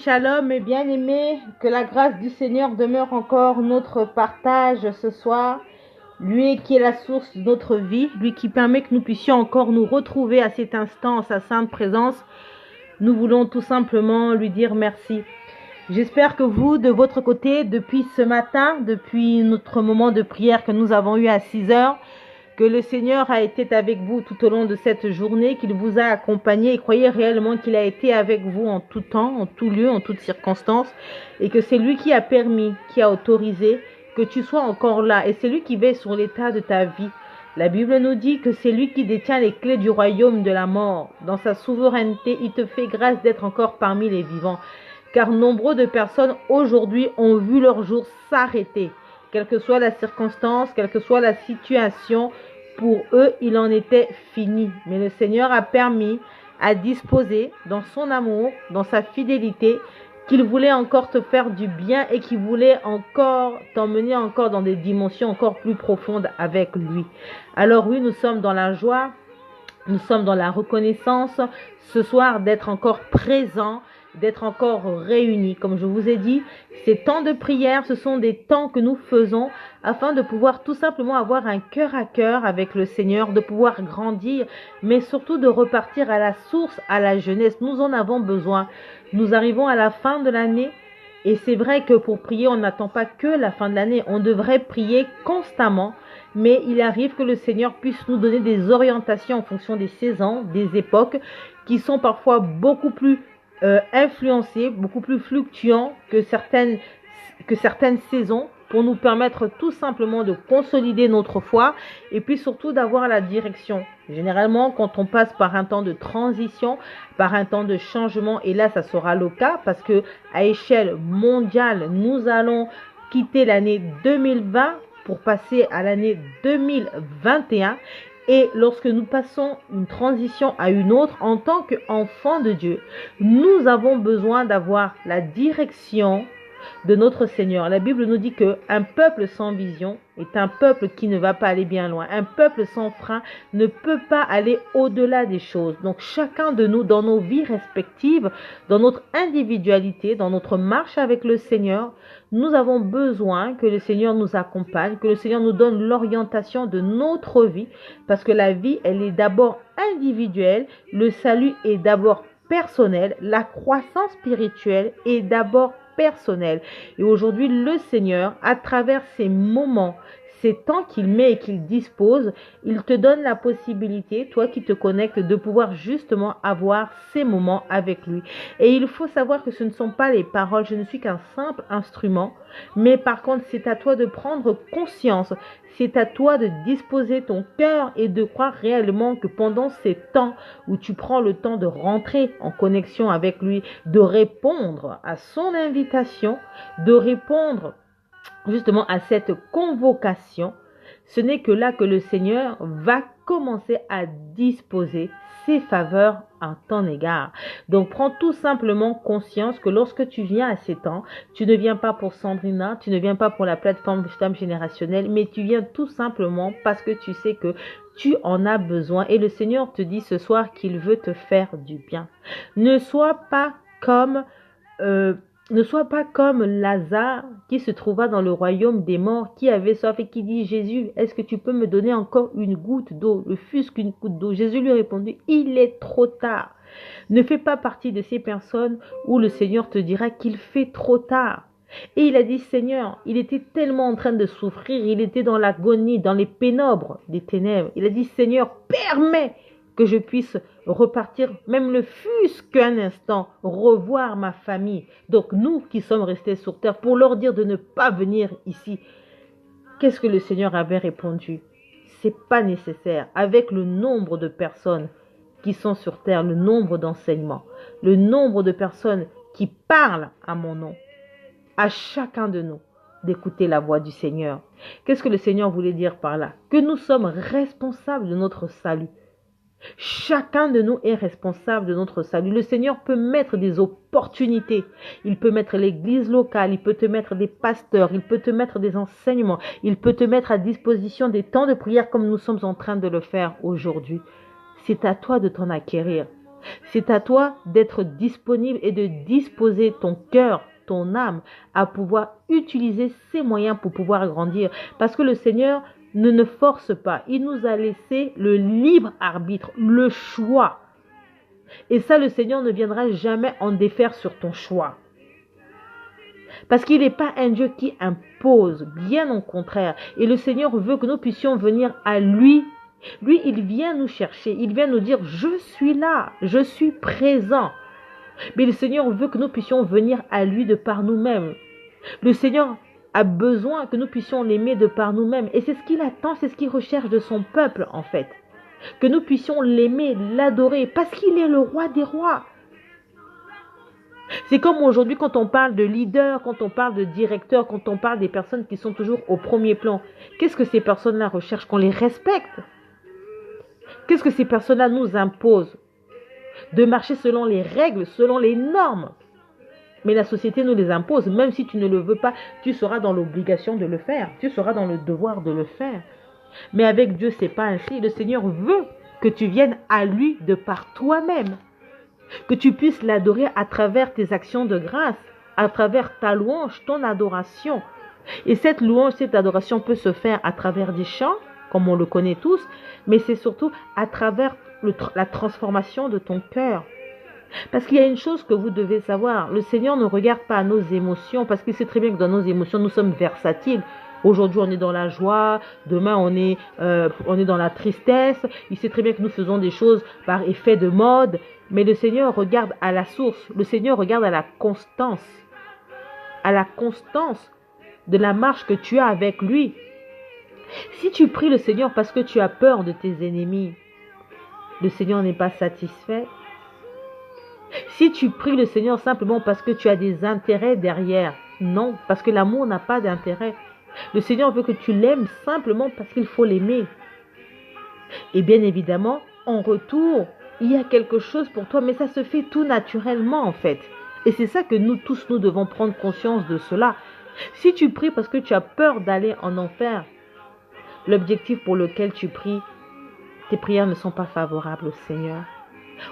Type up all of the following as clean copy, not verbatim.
Shalom mes bien-aimés, que la grâce du Seigneur demeure encore notre partage ce soir. Lui qui est la source de notre vie, lui qui permet que nous puissions encore nous retrouver à cet instant en sa sainte présence. Nous voulons tout simplement lui dire merci. J'espère que vous, de votre côté, depuis ce matin, depuis notre moment de prière que nous avons eu à 6 heures, que le Seigneur a été avec vous tout au long de cette journée, qu'il vous a accompagné et croyez réellement qu'il a été avec vous en tout temps, en tout lieu, en toutes circonstances et que c'est lui qui a permis, qui a autorisé que tu sois encore là et c'est lui qui veille sur l'état de ta vie. La Bible nous dit que c'est lui qui détient les clés du royaume de la mort. Dans sa souveraineté, il te fait grâce d'être encore parmi les vivants. Car nombreux de personnes aujourd'hui ont vu leur jour s'arrêter. Quelle que soit la circonstance, quelle que soit la situation, pour eux, il en était fini. Mais le Seigneur a permis, a disposé dans son amour, dans sa fidélité, qu'il voulait encore te faire du bien et qu'il voulait encore t'emmener encore dans des dimensions encore plus profondes avec lui. Alors oui, nous sommes dans la joie, nous sommes dans la reconnaissance ce soir d'être encore présents, d'être encore réunis. Comme je vous ai dit, ces temps de prière, ce sont des temps que nous faisons afin de pouvoir tout simplement avoir un cœur à cœur avec le Seigneur, de pouvoir grandir, mais surtout de repartir à la source, à la jeunesse. Nous en avons besoin. Nous arrivons à la fin de l'année et c'est vrai que pour prier, on n'attend pas que la fin de l'année. On devrait prier constamment, mais il arrive que le Seigneur puisse nous donner des orientations en fonction des saisons, des époques, qui sont parfois beaucoup plus influencés, beaucoup plus fluctuants que certaines saisons pour nous permettre tout simplement de consolider notre foi et puis surtout d'avoir la direction. Généralement, quand on passe par un temps de transition, par un temps de changement, et là, ça sera le cas parce que à échelle mondiale, nous allons quitter l'année 2020 pour passer à l'année 2021. Et lorsque nous passons une transition à une autre, en tant qu'enfants de Dieu, nous avons besoin d'avoir la direction de notre Seigneur. La Bible nous dit qu'un peuple sans vision est un peuple qui ne va pas aller bien loin. Un peuple sans frein ne peut pas aller au-delà des choses. Donc chacun de nous, dans nos vies respectives, dans notre individualité, dans notre marche avec le Seigneur, nous avons besoin que le Seigneur nous accompagne, que le Seigneur nous donne l'orientation de notre vie, parce que la vie, elle est d'abord individuelle, le salut est d'abord personnel, la croissance spirituelle est d'abord personnelle. Et aujourd'hui, le Seigneur, à travers ces moments, ces temps qu'il met et qu'il dispose, il te donne la possibilité, toi qui te connectes, de pouvoir justement avoir ces moments avec lui. Et il faut savoir que ce ne sont pas les paroles, je ne suis qu'un simple instrument, mais par contre, c'est à toi de prendre conscience, c'est à toi de disposer ton cœur et de croire réellement que pendant ces temps où tu prends le temps de rentrer en connexion avec lui, de répondre à son invitation, de répondre justement à cette convocation, ce n'est que là que le Seigneur va commencer à disposer ses faveurs en ton égard. Donc prends tout simplement conscience que lorsque tu viens à ces temps, tu ne viens pas pour Sandrina, tu ne viens pas pour la plateforme Femme Générationnelle, mais tu viens tout simplement parce que tu sais que tu en as besoin et le Seigneur te dit ce soir qu'il veut te faire du bien. Ne sois pas comme Lazare qui se trouva dans le royaume des morts, qui avait soif et qui dit: Jésus, est-ce que tu peux me donner encore une goutte d'eau, le fût-ce qu'une goutte d'eau? Jésus lui répondit: il est trop tard. Ne fais pas partie de ces personnes où le Seigneur te dira qu'il fait trop tard. Et il a dit: Seigneur, il était tellement en train de souffrir, il était dans l'agonie, dans les pénombres des ténèbres. Il a dit: Seigneur, permets que je puisse repartir, même le fût-ce qu'un instant, revoir ma famille. Donc nous qui sommes restés sur terre, pour leur dire de ne pas venir ici. Qu'est-ce que le Seigneur avait répondu? C'est pas nécessaire. Avec le nombre de personnes qui sont sur terre, le nombre d'enseignements, le nombre de personnes qui parlent à mon nom, à chacun de nous d'écouter la voix du Seigneur. Qu'est-ce que le Seigneur voulait dire par là? Que nous sommes responsables de notre salut. Chacun de nous est responsable de notre salut. Le Seigneur peut mettre des opportunités. Il peut mettre l'église locale, il peut te mettre des pasteurs, il peut te mettre des enseignements, il peut te mettre à disposition des temps de prière comme nous sommes en train de le faire aujourd'hui. C'est à toi de t'en acquérir. C'est à toi d'être disponible et de disposer ton cœur, ton âme, à pouvoir utiliser ces moyens pour pouvoir grandir. Parce que le Seigneur ne force pas. Il nous a laissé le libre arbitre, le choix. Et ça, le Seigneur ne viendra jamais en défaire sur ton choix. Parce qu'il n'est pas un Dieu qui impose, bien au contraire. Et le Seigneur veut que nous puissions venir à lui. Lui, il vient nous chercher, il vient nous dire, je suis là, je suis présent. Mais le Seigneur veut que nous puissions venir à lui de par nous-mêmes. Le Seigneur a besoin que nous puissions l'aimer de par nous-mêmes. Et c'est ce qu'il attend, c'est ce qu'il recherche de son peuple en fait. Que nous puissions l'aimer, l'adorer, parce qu'il est le roi des rois. C'est comme aujourd'hui quand on parle de leader, quand on parle de directeur, quand on parle des personnes qui sont toujours au premier plan. Qu'est-ce que ces personnes-là recherchent? Qu'on les respecte. Qu'est-ce que ces personnes-là nous imposent? De marcher selon les règles, selon les normes. Mais la société nous les impose. Même si tu ne le veux pas, tu seras dans l'obligation de le faire. Tu seras dans le devoir de le faire. Mais avec Dieu, ce n'est pas ainsi. Le Seigneur veut que tu viennes à lui de par toi-même. Que tu puisses l'adorer à travers tes actions de grâce, à travers ta louange, ton adoration. Et cette louange, cette adoration peut se faire à travers des chants, comme on le connaît tous, mais c'est surtout à travers la transformation de ton cœur. Parce qu'il y a une chose que vous devez savoir, le Seigneur ne regarde pas nos émotions, parce qu'il sait très bien que dans nos émotions, nous sommes versatiles. Aujourd'hui, on est dans la joie, demain, on est dans la tristesse. Il sait très bien que nous faisons des choses par effet de mode, mais le Seigneur regarde à la source, le Seigneur regarde à la constance de la marche que tu as avec lui. Si tu pries le Seigneur parce que tu as peur de tes ennemis, le Seigneur n'est pas satisfait. Si tu pries le Seigneur simplement parce que tu as des intérêts derrière, non, parce que l'amour n'a pas d'intérêt. Le Seigneur veut que tu l'aimes simplement parce qu'il faut l'aimer. Et bien évidemment, en retour, il y a quelque chose pour toi, mais ça se fait tout naturellement en fait. Et c'est ça que nous tous, nous devons prendre conscience de cela. Si tu pries parce que tu as peur d'aller en enfer, l'objectif pour lequel tu pries, tes prières ne sont pas favorables au Seigneur.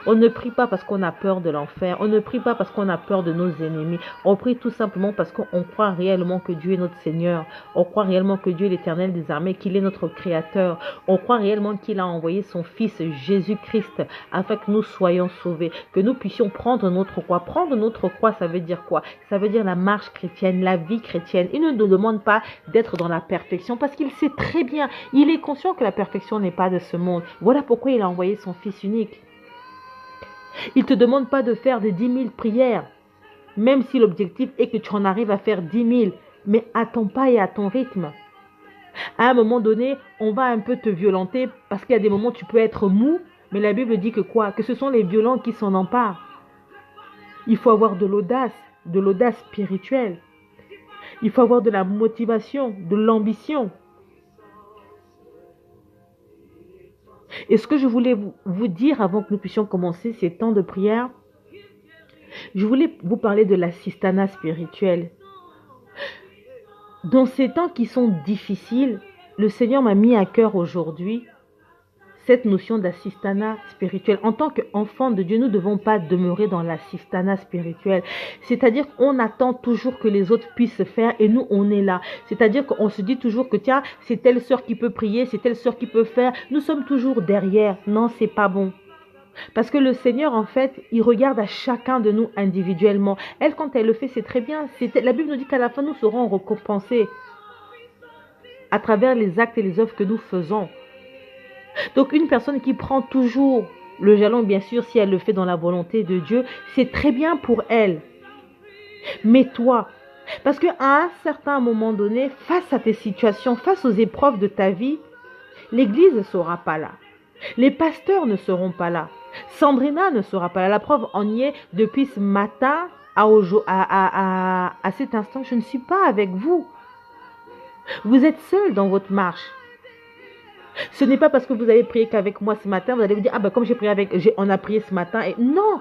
On ne prie pas parce qu'on a peur de l'enfer. On ne prie pas parce qu'on a peur de nos ennemis. On prie tout simplement parce qu'on croit réellement que Dieu est notre Seigneur. On croit réellement que Dieu est l'Éternel des armées, qu'il est notre Créateur. On croit réellement qu'il a envoyé son Fils Jésus-Christ afin que nous soyons sauvés, que nous puissions prendre notre croix. Prendre notre croix, ça veut dire quoi? Ça veut dire la marche chrétienne, la vie chrétienne. Il ne nous demande pas d'être dans la perfection parce qu'il sait très bien, il est conscient que la perfection n'est pas de ce monde. Voilà pourquoi il a envoyé son Fils unique. Il ne te demande pas de faire des 10 000 prières, même si l'objectif est que tu en arrives à faire 10 000, mais à ton pas et à ton rythme. À un moment donné, on va un peu te violenter parce qu'il y a des moments où tu peux être mou, mais la Bible dit que quoi? Que ce sont les violents qui s'en emparent. Il faut avoir de l'audace spirituelle. Il faut avoir de la motivation, de l'ambition. Et ce que je voulais vous dire avant que nous puissions commencer ces temps de prière, je voulais vous parler de l'assistanat spirituel. Dans ces temps qui sont difficiles, le Seigneur m'a mis à cœur aujourd'hui cette notion d'assistanat spirituel. En tant qu'enfants de Dieu, nous ne devons pas demeurer dans l'assistanat spirituel. C'est-à-dire qu'on attend toujours que les autres puissent faire et nous, on est là. C'est-à-dire qu'on se dit toujours que tiens, c'est telle sœur qui peut prier, c'est telle sœur qui peut faire. Nous sommes toujours derrière. Non, c'est pas bon. Parce que le Seigneur, en fait, il regarde à chacun de nous individuellement. Elle, quand elle le fait, c'est très bien. La Bible nous dit qu'à la fin, nous serons récompensés à travers les actes et les œuvres que nous faisons. Donc une personne qui prend toujours le jalon, bien sûr, si elle le fait dans la volonté de Dieu, c'est très bien pour elle. Mais toi, parce qu'à un certain moment donné, face à tes situations, face aux épreuves de ta vie, l'église ne sera pas là. Les pasteurs ne seront pas là. Sandrina ne sera pas là. La preuve en y est depuis ce matin à cet instant, je ne suis pas avec vous. Vous êtes seul dans votre marche. Ce n'est pas parce que vous avez prié qu'avec moi ce matin, vous allez vous dire, ah ben comme on a prié ce matin. Et non,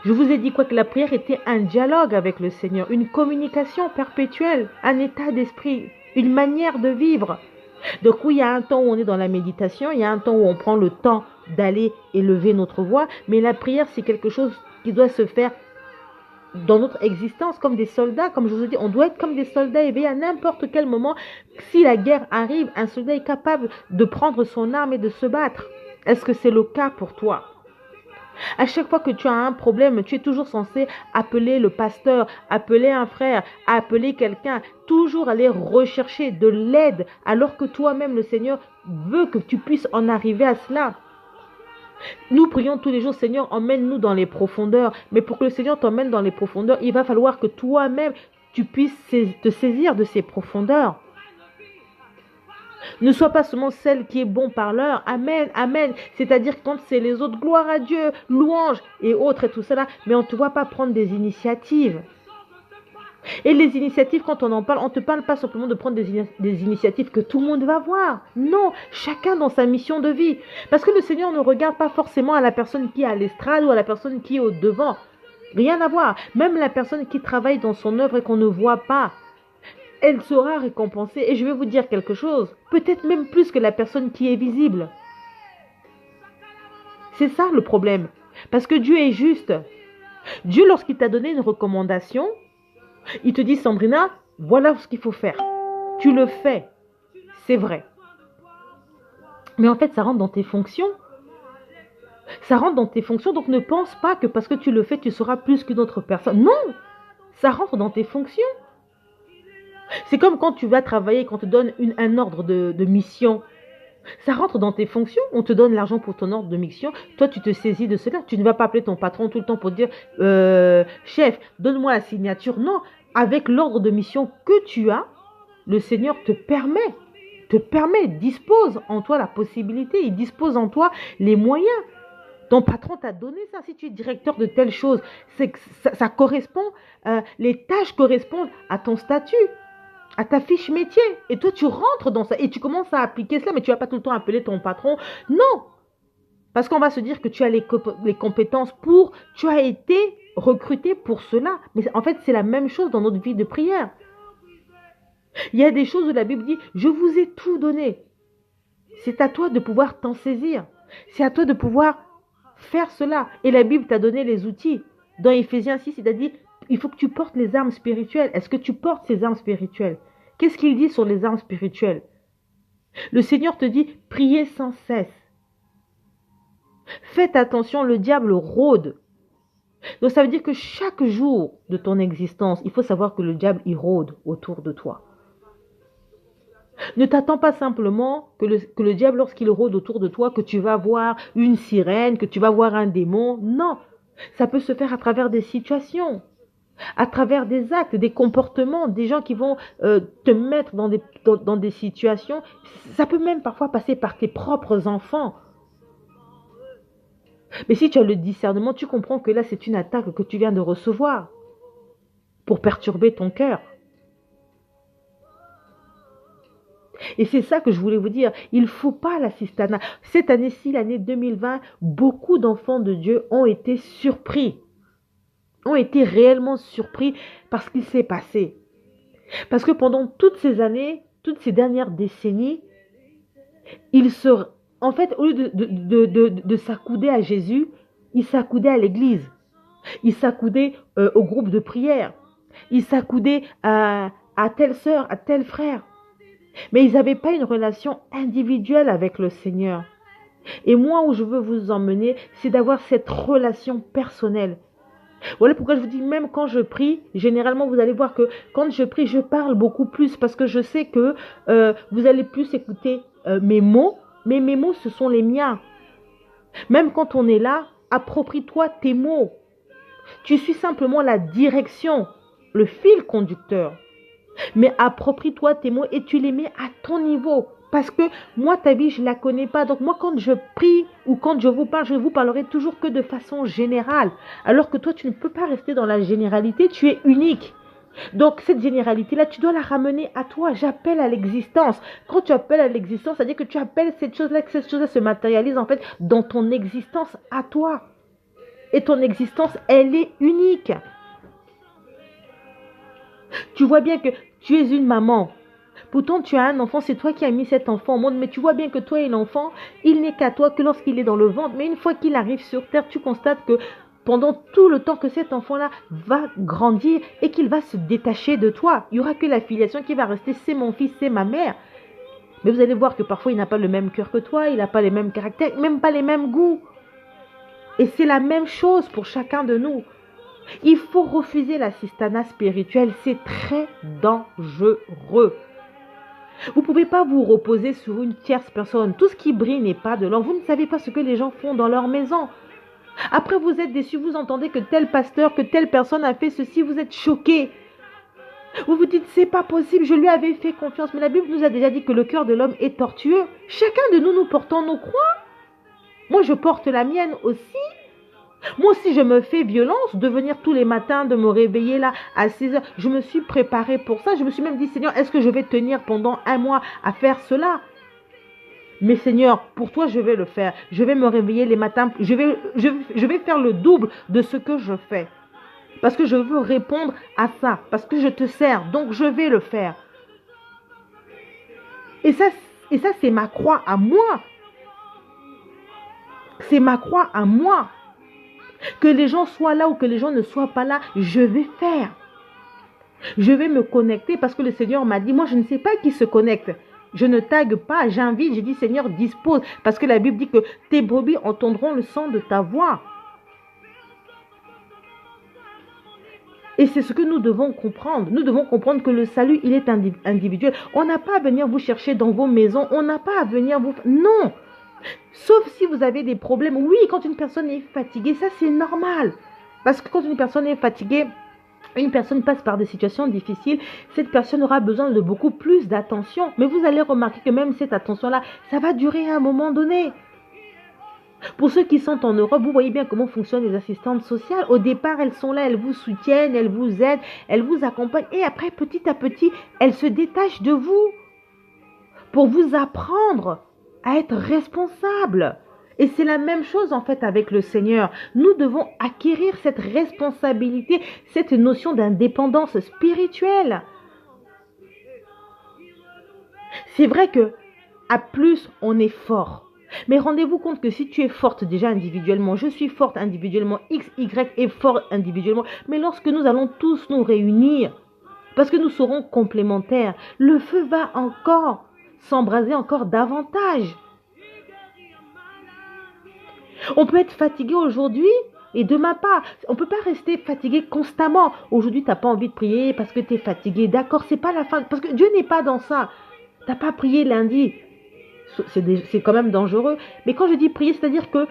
je vous ai dit quoi? Que la prière était un dialogue avec le Seigneur, une communication perpétuelle, un état d'esprit, une manière de vivre. Donc oui, il y a un temps où on est dans la méditation, il y a un temps où on prend le temps d'aller élever notre voix, mais la prière, c'est quelque chose qui doit se faire dans notre existence comme des soldats. Comme je vous ai dit, on doit être comme des soldats éveillés à n'importe quel moment. Si la guerre arrive, un soldat est capable de prendre son arme et de se battre. Est-ce que c'est le cas pour toi? À chaque fois que tu as un problème, tu es toujours censé appeler le pasteur, appeler un frère, appeler quelqu'un, toujours aller rechercher de l'aide, alors que toi-même, le Seigneur veut que tu puisses en arriver à cela. Nous prions tous les jours, Seigneur, emmène-nous dans les profondeurs. Mais pour que le Seigneur t'emmène dans les profondeurs, il va falloir que toi-même, tu puisses te saisir de ces profondeurs. Ne sois pas seulement celle qui est bon parleur. Amen, amen. C'est-à-dire quand c'est les autres, gloire à Dieu, louange et autres et tout cela. Mais on ne te voit pas prendre des initiatives. Et les initiatives, quand on en parle, on ne te parle pas simplement de prendre des initiatives que tout le monde va voir. Non, chacun dans sa mission de vie. Parce que le Seigneur ne regarde pas forcément à la personne qui est à l'estrade ou à la personne qui est au devant. Rien à voir. Même la personne qui travaille dans son œuvre et qu'on ne voit pas, elle sera récompensée. Et je vais vous dire quelque chose, peut-être même plus que la personne qui est visible. C'est ça le problème. Parce que Dieu est juste. Dieu, lorsqu'il t'a donné une recommandation, il te dit, Sandrina, voilà ce qu'il faut faire. Tu le fais. C'est vrai. Mais en fait, ça rentre dans tes fonctions. Ça rentre dans tes fonctions. Donc ne pense pas que parce que tu le fais, tu seras plus qu'une autre personne. Non. Ça rentre dans tes fonctions. C'est comme quand tu vas travailler, quand on te donne un ordre de mission. Ça rentre dans tes fonctions. On te donne l'argent pour ton ordre de mission. Toi, tu te saisis de cela. Tu ne vas pas appeler ton patron tout le temps pour dire chef, donne-moi la signature. Non, avec l'ordre de mission que tu as, le Seigneur te permet, dispose en toi la possibilité. Il dispose en toi les moyens. Ton patron t'a donné ça. Si tu es directeur de telle chose, c'est que ça correspond, les tâches correspondent à ton statut, à ta fiche métier. Et toi, tu rentres dans ça et tu commences à appliquer cela, mais tu ne vas pas tout le temps appeler ton patron. Non. Parce qu'on va se dire que tu as les compétences pour, tu as été recruté pour cela. Mais en fait, c'est la même chose dans notre vie de prière. Il y a des choses où la Bible dit, je vous ai tout donné. C'est à toi de pouvoir t'en saisir. C'est à toi de pouvoir faire cela. Et la Bible t'a donné les outils. Dans Éphésiens 6, il t'a dit, il faut que tu portes les armes spirituelles. Est-ce que tu portes ces armes spirituelles? Qu'est-ce qu'il dit sur les armes spirituelles? Le Seigneur te dit, priez sans cesse. Faites attention, le diable rôde. Donc ça veut dire que chaque jour de ton existence, il faut savoir que le diable, il rôde autour de toi. Ne t'attends pas simplement que le diable, lorsqu'il rôde autour de toi, que tu vas voir une sirène, que tu vas voir un démon. Non, ça peut se faire à travers des situations, à travers des actes, des comportements, des gens qui vont te mettre dans des situations. Ça peut même parfois passer par tes propres enfants. Mais si tu as le discernement, tu comprends que là, c'est une attaque que tu viens de recevoir pour perturber ton cœur. Et c'est ça que je voulais vous dire. Il ne faut pas l'assistanat. Cette année-ci, l'année 2020, beaucoup d'enfants de Dieu ont été surpris. Ont été réellement surpris par ce qui s'est passé. Parce que pendant toutes ces années, toutes ces dernières décennies, en fait, au lieu de s'accouder à Jésus, ils s'accoudaient à l'église. Ils s'accoudaient au groupe de prière. Ils s'accoudaient à telle sœur, à tel frère. Mais ils n'avaient pas une relation individuelle avec le Seigneur. Et moi, où je veux vous emmener, c'est d'avoir cette relation personnelle. Voilà pourquoi je vous dis, même quand je prie, généralement, vous allez voir que quand je prie, je parle beaucoup plus parce que je sais que vous allez plus écouter mes mots, mais mes mots, ce sont les miens. Même quand on est là, approprie-toi tes mots. Tu suis simplement la direction, le fil conducteur. Mais approprie-toi tes mots et tu les mets à ton niveau. Parce que moi, ta vie, je ne la connais pas. Donc moi, quand je prie ou quand je vous parle, je vous parlerai toujours que de façon générale. Alors que toi, tu ne peux pas rester dans la généralité, tu es unique. Donc cette généralité-là, tu dois la ramener à toi. J'appelle à l'existence. Quand tu appelles à l'existence, ça veut dire que tu appelles cette chose-là, que cette chose-là se matérialise en fait dans ton existence à toi. Et ton existence, elle est unique. Tu vois bien que tu es une maman. Pourtant, tu as un enfant, c'est toi qui as mis cet enfant au monde, mais tu vois bien que toi et l'enfant, il n'est qu'à toi que lorsqu'il est dans le ventre. Mais une fois qu'il arrive sur terre, tu constates que pendant tout le temps que cet enfant-là va grandir et qu'il va se détacher de toi, il n'y aura que la filiation qui va rester, c'est mon fils, c'est ma mère. Mais vous allez voir que parfois, il n'a pas le même cœur que toi, il n'a pas les mêmes caractères, même pas les mêmes goûts. Et c'est la même chose pour chacun de nous. Il faut refuser l'assistanat spirituel, c'est très dangereux. Vous ne pouvez pas vous reposer sur une tierce personne. Tout ce qui brille n'est pas de l'or. Vous ne savez pas ce que les gens font dans leur maison. Après, vous êtes déçus, vous entendez que tel pasteur, que telle personne a fait ceci, vous êtes choqués. Vous vous dites, c'est pas possible, je lui avais fait confiance. Mais la Bible nous a déjà dit que le cœur de l'homme est tortueux. Chacun de nous, nous portons nos croix. Moi, je porte la mienne aussi. Moi aussi, je me fais violence de venir tous les matins, de me réveiller là à 6 heures. Je me suis préparée pour ça. Je me suis même dit, Seigneur, est-ce que je vais tenir pendant un mois à faire cela? Mais Seigneur, pour toi, je vais le faire. Je vais me réveiller les matins. Je vais faire le double de ce que je fais. Parce que je veux répondre à ça. Parce que je te sers. Donc, je vais le faire. Et ça c'est ma croix à moi. C'est ma croix à moi. Que les gens soient là ou que les gens ne soient pas là, je vais faire. Je vais me connecter parce que le Seigneur m'a dit, moi je ne sais pas qui se connecte. Je ne tague pas, j'invite, je dis Seigneur dispose. Parce que la Bible dit que tes brebis entendront le son de ta voix. Et c'est ce que nous devons comprendre. Nous devons comprendre que le salut, il est individuel. On n'a pas à venir vous chercher dans vos maisons. On n'a pas à venir vous... Non. Sauf si vous avez des problèmes. Oui, quand une personne est fatiguée, ça c'est normal. Parce que quand une personne est fatiguée, une personne passe par des situations difficiles, cette personne aura besoin de beaucoup plus d'attention. Mais vous allez remarquer que même cette attention-là, ça va durer à un moment donné. Pour ceux qui sont en Europe, vous voyez bien comment fonctionnent les assistantes sociales. Au départ, elles sont là, elles vous soutiennent, elles vous aident, elles vous accompagnent. Et après, petit à petit, elles se détachent de vous pour vous apprendre à être responsable. Et c'est la même chose en fait avec le Seigneur. Nous devons acquérir cette responsabilité, cette notion d'indépendance spirituelle. C'est vrai que à plus on est fort. Mais rendez-vous compte que si tu es forte déjà individuellement, je suis forte individuellement, X, Y est fort individuellement, mais lorsque nous allons tous nous réunir, parce que nous serons complémentaires, le feu va encore s'embraser encore davantage. On peut être fatigué aujourd'hui et demain pas. On ne peut pas rester fatigué constamment. Aujourd'hui, tu n'as pas envie de prier parce que tu es fatigué. D'accord, c'est pas la fin. Parce que Dieu n'est pas dans ça. Tu n'as pas prié lundi. C'est quand même dangereux. Mais quand je dis prier, c'est-à-dire que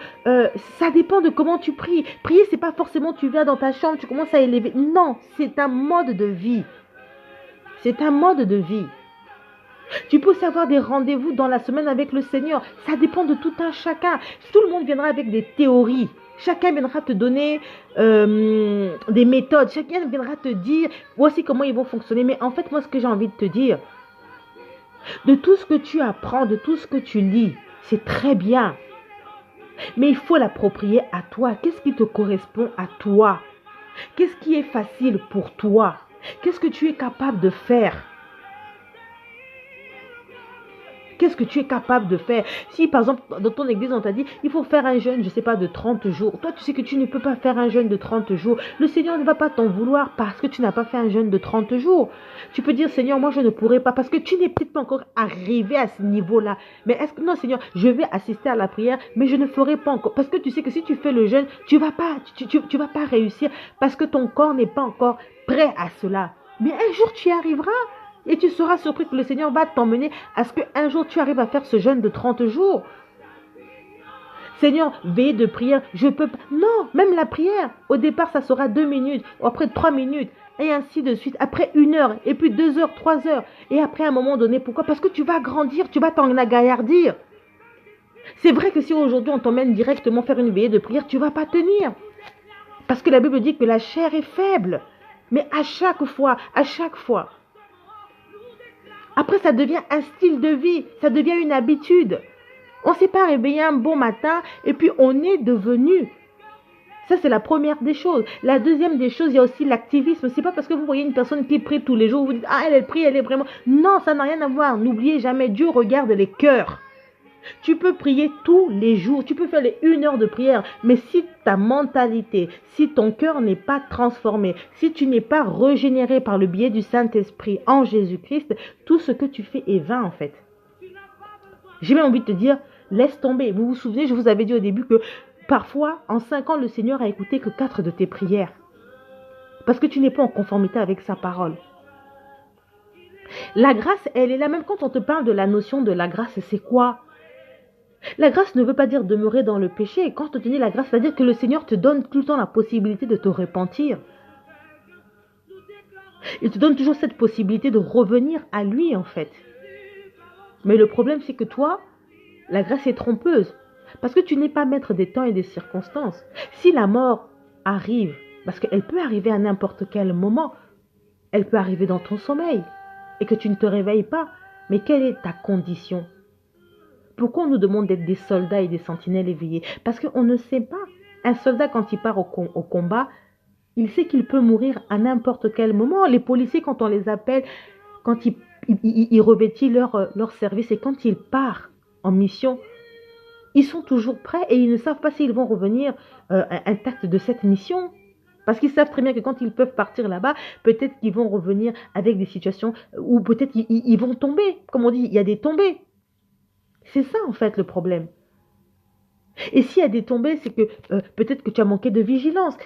ça dépend de comment tu pries. Prier, c'est pas forcément tu viens dans ta chambre, tu commences à élever. Non, c'est un mode de vie. C'est un mode de vie. Tu peux aussi avoir des rendez-vous dans la semaine avec le Seigneur. Ça dépend de tout un chacun. Tout le monde viendra avec des théories. Chacun viendra te donner des méthodes. Chacun viendra te dire, voici comment ils vont fonctionner. Mais en fait, moi, ce que j'ai envie de te dire, de tout ce que tu apprends, de tout ce que tu lis, c'est très bien. Mais il faut l'approprier à toi. Qu'est-ce qui te correspond à toi? Qu'est-ce qui est facile pour toi? Qu'est-ce que tu es capable de faire? Qu'est-ce que tu es capable de faire? Si par exemple dans ton église on t'a dit il faut faire un jeûne, je ne sais pas, de 30 jours. Toi tu sais que tu ne peux pas faire un jeûne de 30 jours. Le Seigneur ne va pas t'en vouloir parce que tu n'as pas fait un jeûne de 30 jours. Tu peux dire Seigneur, moi je ne pourrai pas parce que tu n'es peut-être pas encore arrivé à ce niveau-là. Mais est-ce que non Seigneur, je vais assister à la prière mais je ne ferai pas encore. Parce que tu sais que si tu fais le jeûne, tu vas pas réussir parce que ton corps n'est pas encore prêt à cela. Mais un jour tu y arriveras. Et tu seras surpris que le Seigneur va t'emmener à ce qu'un jour tu arrives à faire ce jeûne de 30 jours. Seigneur, veille de prière, je peux pas. Non, même la prière, au départ ça sera 2 minutes, après 3 minutes, et ainsi de suite, après 1 heure, et puis 2 heures, 3 heures, et après à un moment donné, pourquoi? Parce que tu vas grandir, tu vas t'en agaillardir. C'est vrai que si aujourd'hui on t'emmène directement faire une veillée de prière, tu ne vas pas tenir. Parce que la Bible dit que la chair est faible. Mais à chaque fois, après, ça devient un style de vie, ça devient une habitude. On ne s'est pas réveillé un bon matin et puis on est devenu. Ça, c'est la première des choses. La deuxième des choses, il y a aussi l'activisme. C'est pas parce que vous voyez une personne qui prie tous les jours, vous dites, ah, elle prie, elle est vraiment... Non, ça n'a rien à voir. N'oubliez jamais, Dieu regarde les cœurs. Tu peux prier tous les jours, tu peux faire les 1 heure de prière, mais si ta mentalité, si ton cœur n'est pas transformé, si tu n'es pas régénéré par le biais du Saint-Esprit en Jésus-Christ, tout ce que tu fais est vain en fait. J'ai même envie de te dire, laisse tomber. Vous vous souvenez, je vous avais dit au début que parfois, en 5 ans, le Seigneur a écouté que 4 de tes prières. Parce que tu n'es pas en conformité avec sa parole. La grâce, elle est là. Même quand on te parle de la notion de la grâce, c'est quoi? La grâce ne veut pas dire demeurer dans le péché. Et quand on te dit la grâce, ça veut dire que le Seigneur te donne tout le temps la possibilité de te repentir. Il te donne toujours cette possibilité de revenir à lui, en fait. Mais le problème, c'est que toi, la grâce est trompeuse. Parce que tu n'es pas maître des temps et des circonstances. Si la mort arrive, parce qu'elle peut arriver à n'importe quel moment, elle peut arriver dans ton sommeil et que tu ne te réveilles pas. Mais quelle est ta condition? Pourquoi on nous demande d'être des soldats et des sentinelles éveillés? Parce qu'on ne sait pas. Un soldat, quand il part au combat, il sait qu'il peut mourir à n'importe quel moment. Les policiers, quand on les appelle, quand ils revêtissent leur service et quand ils partent en mission, ils sont toujours prêts et ils ne savent pas s'ils vont revenir intacts de cette mission. Parce qu'ils savent très bien que quand ils peuvent partir là-bas, peut-être qu'ils vont revenir avec des situations où peut-être ils vont tomber. Comme on dit, il y a des tombées. C'est ça en fait le problème. Et s'il y a des tombées, c'est que peut-être que tu as manqué de vigilance.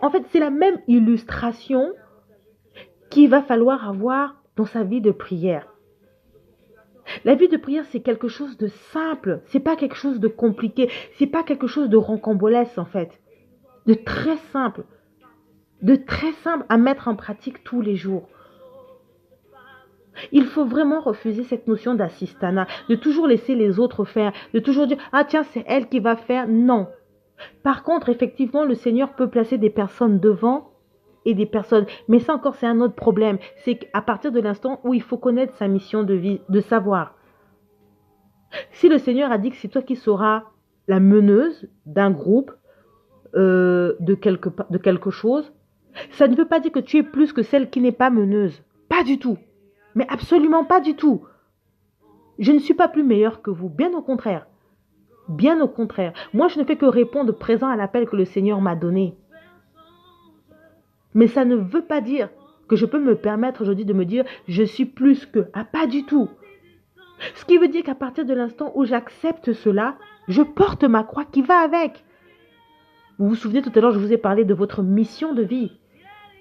En fait, c'est la même illustration qu'il va falloir avoir dans sa vie de prière. La vie de prière, c'est quelque chose de simple. C'est pas quelque chose de compliqué. C'est pas quelque chose de rocambolesque en fait. De très simple. De très simple à mettre en pratique tous les jours. Il faut vraiment refuser cette notion d'assistanat, de toujours laisser les autres faire, de toujours dire « Ah tiens, c'est elle qui va faire ». Non. Par contre, effectivement, le Seigneur peut placer des personnes devant et des personnes. Mais ça encore, c'est un autre problème. C'est qu'à partir de l'instant où il faut connaître sa mission de vie, de savoir. Si le Seigneur a dit que c'est toi qui seras la meneuse d'un groupe, de quelque chose, ça ne veut pas dire que tu es plus que celle qui n'est pas meneuse. Pas du tout. Mais absolument pas du tout. Je ne suis pas plus meilleure que vous. Bien au contraire. Bien au contraire. Moi, je ne fais que répondre présent à l'appel que le Seigneur m'a donné. Mais ça ne veut pas dire que je peux me permettre aujourd'hui de me dire je suis plus que. Ah, pas du tout. Ce qui veut dire qu'à partir de l'instant où j'accepte cela, je porte ma croix qui va avec. Vous vous souvenez tout à l'heure, je vous ai parlé de votre mission de vie,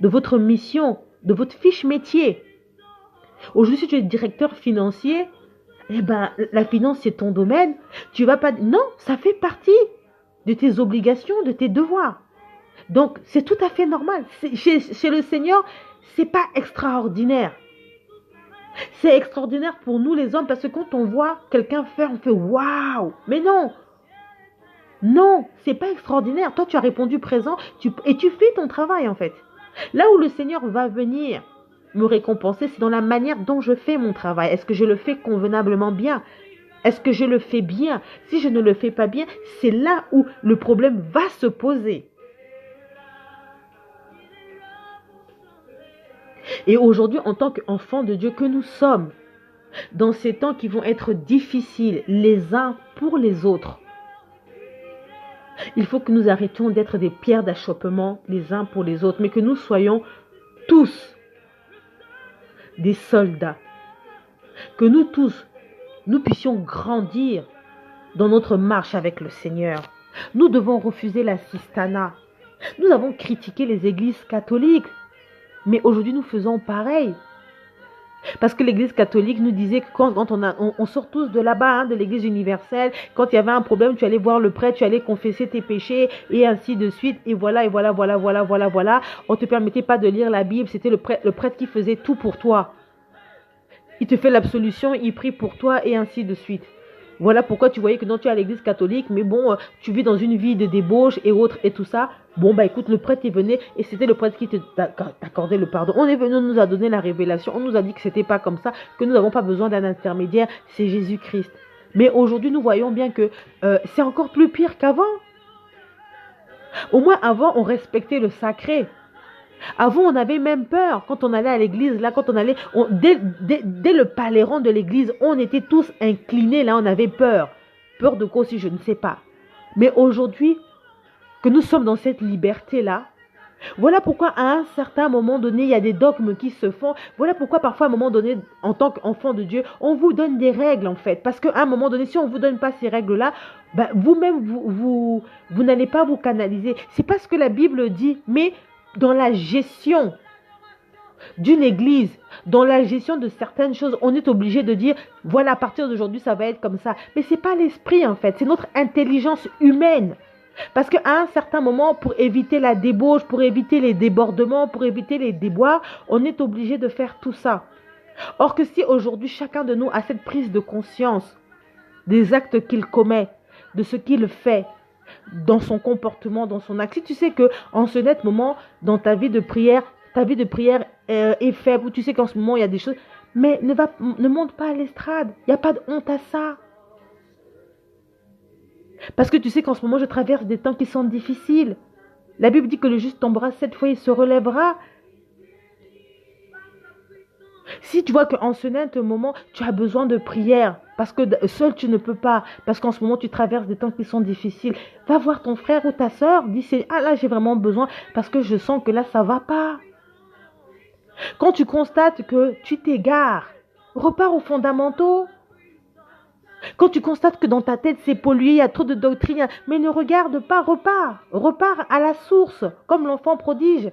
de votre mission, de votre fiche métier. Aujourd'hui, si tu es directeur financier, eh ben, la finance, c'est ton domaine. Tu vas pas... Non, ça fait partie de tes obligations, de tes devoirs. Donc, c'est tout à fait normal. Chez le Seigneur, c'est pas extraordinaire. C'est extraordinaire pour nous les hommes parce que quand on voit quelqu'un faire, on fait waouh. Mais non. Non, c'est pas extraordinaire. Toi, tu as répondu présent et tu fais ton travail en fait. Là où le Seigneur va venir me récompenser, c'est dans la manière dont je fais mon travail. Est-ce que je le fais convenablement bien? Est-ce que je le fais bien? Si je ne le fais pas bien, c'est là où le problème va se poser. Et aujourd'hui, en tant qu'enfants de Dieu que nous sommes, dans ces temps qui vont être difficiles les uns pour les autres, il faut que nous arrêtions d'être des pierres d'achoppement les uns pour les autres, mais que nous soyons tous des soldats. Que nous tous, nous puissions grandir dans notre marche avec le Seigneur. Nous devons refuser l'assistanat. Nous avons critiqué les églises catholiques, mais aujourd'hui nous faisons pareil. Parce que l'église catholique nous disait que quand on sort tous de là-bas, hein, de l'église universelle, quand il y avait un problème, tu allais voir le prêtre, tu allais confesser tes péchés, et ainsi de suite, et voilà. On ne te permettait pas de lire la Bible, c'était le prêtre qui faisait tout pour toi. Il te fait l'absolution, il prie pour toi, et ainsi de suite. Voilà pourquoi tu voyais que non, tu es à l'église catholique, mais bon, tu vis dans une vie de débauche et autres et tout ça. Bon, bah écoute, le prêtre est venu et c'était le prêtre qui t'accordait le pardon. On est venu, on nous a donné la révélation, on nous a dit que c'était pas comme ça, que nous n'avons pas besoin d'un intermédiaire, c'est Jésus-Christ. Mais aujourd'hui, nous voyons bien que c'est encore plus pire qu'avant. Au moins, avant, on respectait le sacré. Avant, on avait même peur quand on allait à l'église. Là, quand on allait, dès le paléron de l'église, on était tous inclinés. Là, on avait peur. Peur de quoi aussi, je ne sais pas. Mais aujourd'hui, que nous sommes dans cette liberté-là, voilà pourquoi à un certain moment donné, il y a des dogmes qui se font. Voilà pourquoi parfois à un moment donné, en tant qu'enfant de Dieu, on vous donne des règles en fait. Parce qu'à un moment donné, si on ne vous donne pas ces règles-là, ben, vous-même, vous n'allez pas vous canaliser. C'est pas ce que la Bible dit, mais dans la gestion d'une église, dans la gestion de certaines choses, on est obligé de dire, voilà, à partir d'aujourd'hui, ça va être comme ça. Mais ce n'est pas l'esprit en fait, c'est notre intelligence humaine. Parce qu'à un certain moment, pour éviter la débauche, pour éviter les débordements, pour éviter les déboires, on est obligé de faire tout ça. Or que si aujourd'hui, chacun de nous a cette prise de conscience des actes qu'il commet, de ce qu'il fait, dans son comportement, dans son acte, si tu sais qu'en ce net moment, dans ta vie de prière est faible, ou tu sais qu'en ce moment, il y a des choses, mais ne monte pas à l'estrade. Il n'y a pas de honte à ça. Parce que tu sais qu'en ce moment, je traverse des temps qui sont difficiles. La Bible dit que le juste tombera 7 fois, il se relèvera. Si tu vois qu'en ce net moment, tu as besoin de prière, parce que seul tu ne peux pas, parce qu'en ce moment, tu traverses des temps qui sont difficiles, va voir ton frère ou ta soeur, dis, ah là, j'ai vraiment besoin, parce que je sens que là, ça ne va pas. Quand tu constates que tu t'égares, repars aux fondamentaux. Quand tu constates que dans ta tête c'est pollué, il y a trop de doctrines, mais ne regarde pas, repars à la source, comme l'enfant prodige.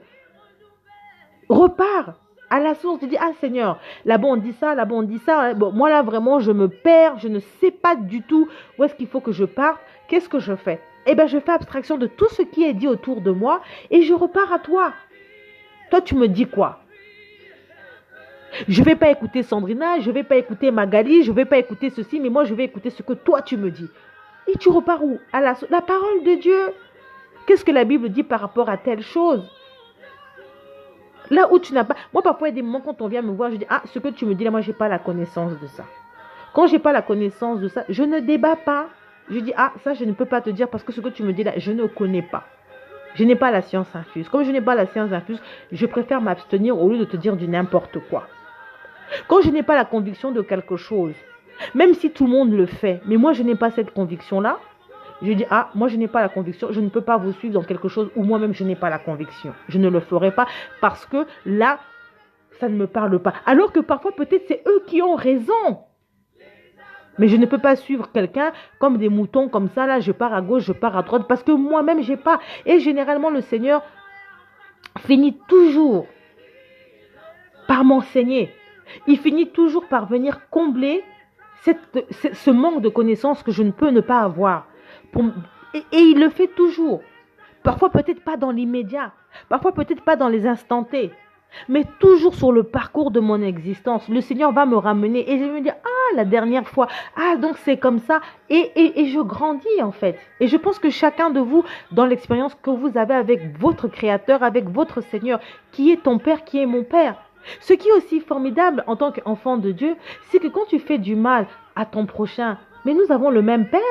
Repars à la source, tu dis, ah Seigneur, là-bas on dit ça, là-bas on dit ça, bon, moi là vraiment je me perds, je ne sais pas du tout où est-ce qu'il faut que je parte, qu'est-ce que je fais? Eh bien je fais abstraction de tout ce qui est dit autour de moi et je repars à toi. Toi tu me dis quoi? Je ne vais pas écouter Sandrina, je ne vais pas écouter Magali, je ne vais pas écouter ceci, mais moi je vais écouter ce que toi tu me dis. Et tu repars où? À la parole de Dieu. Qu'est-ce que la Bible dit par rapport à telle chose? Là où tu n'as pas... Moi parfois il y a des moments quand on vient me voir, je dis, ah ce que tu me dis là, moi je n'ai pas la connaissance de ça. Quand je n'ai pas la connaissance de ça, je ne débat pas. Je dis, ah ça je ne peux pas te dire parce que ce que tu me dis là, je ne connais pas. Je n'ai pas la science infuse. Comme je n'ai pas la science infuse, je préfère m'abstenir au lieu de te dire du n'importe quoi. Quand je n'ai pas la conviction de quelque chose, même si tout le monde le fait, mais moi je n'ai pas cette conviction-là, je dis, ah, moi je n'ai pas la conviction, je ne peux pas vous suivre dans quelque chose où moi-même je n'ai pas la conviction. Je ne le ferai pas parce que là, ça ne me parle pas. Alors que parfois peut-être c'est eux qui ont raison. Mais je ne peux pas suivre quelqu'un comme des moutons comme ça, là je pars à gauche, je pars à droite, parce que moi-même je n'ai pas. Et généralement le Seigneur finit toujours par m'enseigner. Il finit toujours par venir combler ce manque de connaissances que je ne peux ne pas avoir. Et il le fait toujours. Parfois peut-être pas dans l'immédiat. Parfois peut-être pas dans les instants T. Mais toujours sur le parcours de mon existence. Le Seigneur va me ramener et je vais me dire, ah la dernière fois, ah donc c'est comme ça. Et je grandis en fait. Et je pense que chacun de vous, dans l'expérience que vous avez avec votre Créateur, avec votre Seigneur, qui est ton Père, qui est mon Père. Ce qui est aussi formidable en tant qu'enfant de Dieu, c'est que quand tu fais du mal à ton prochain, mais nous avons le même Père.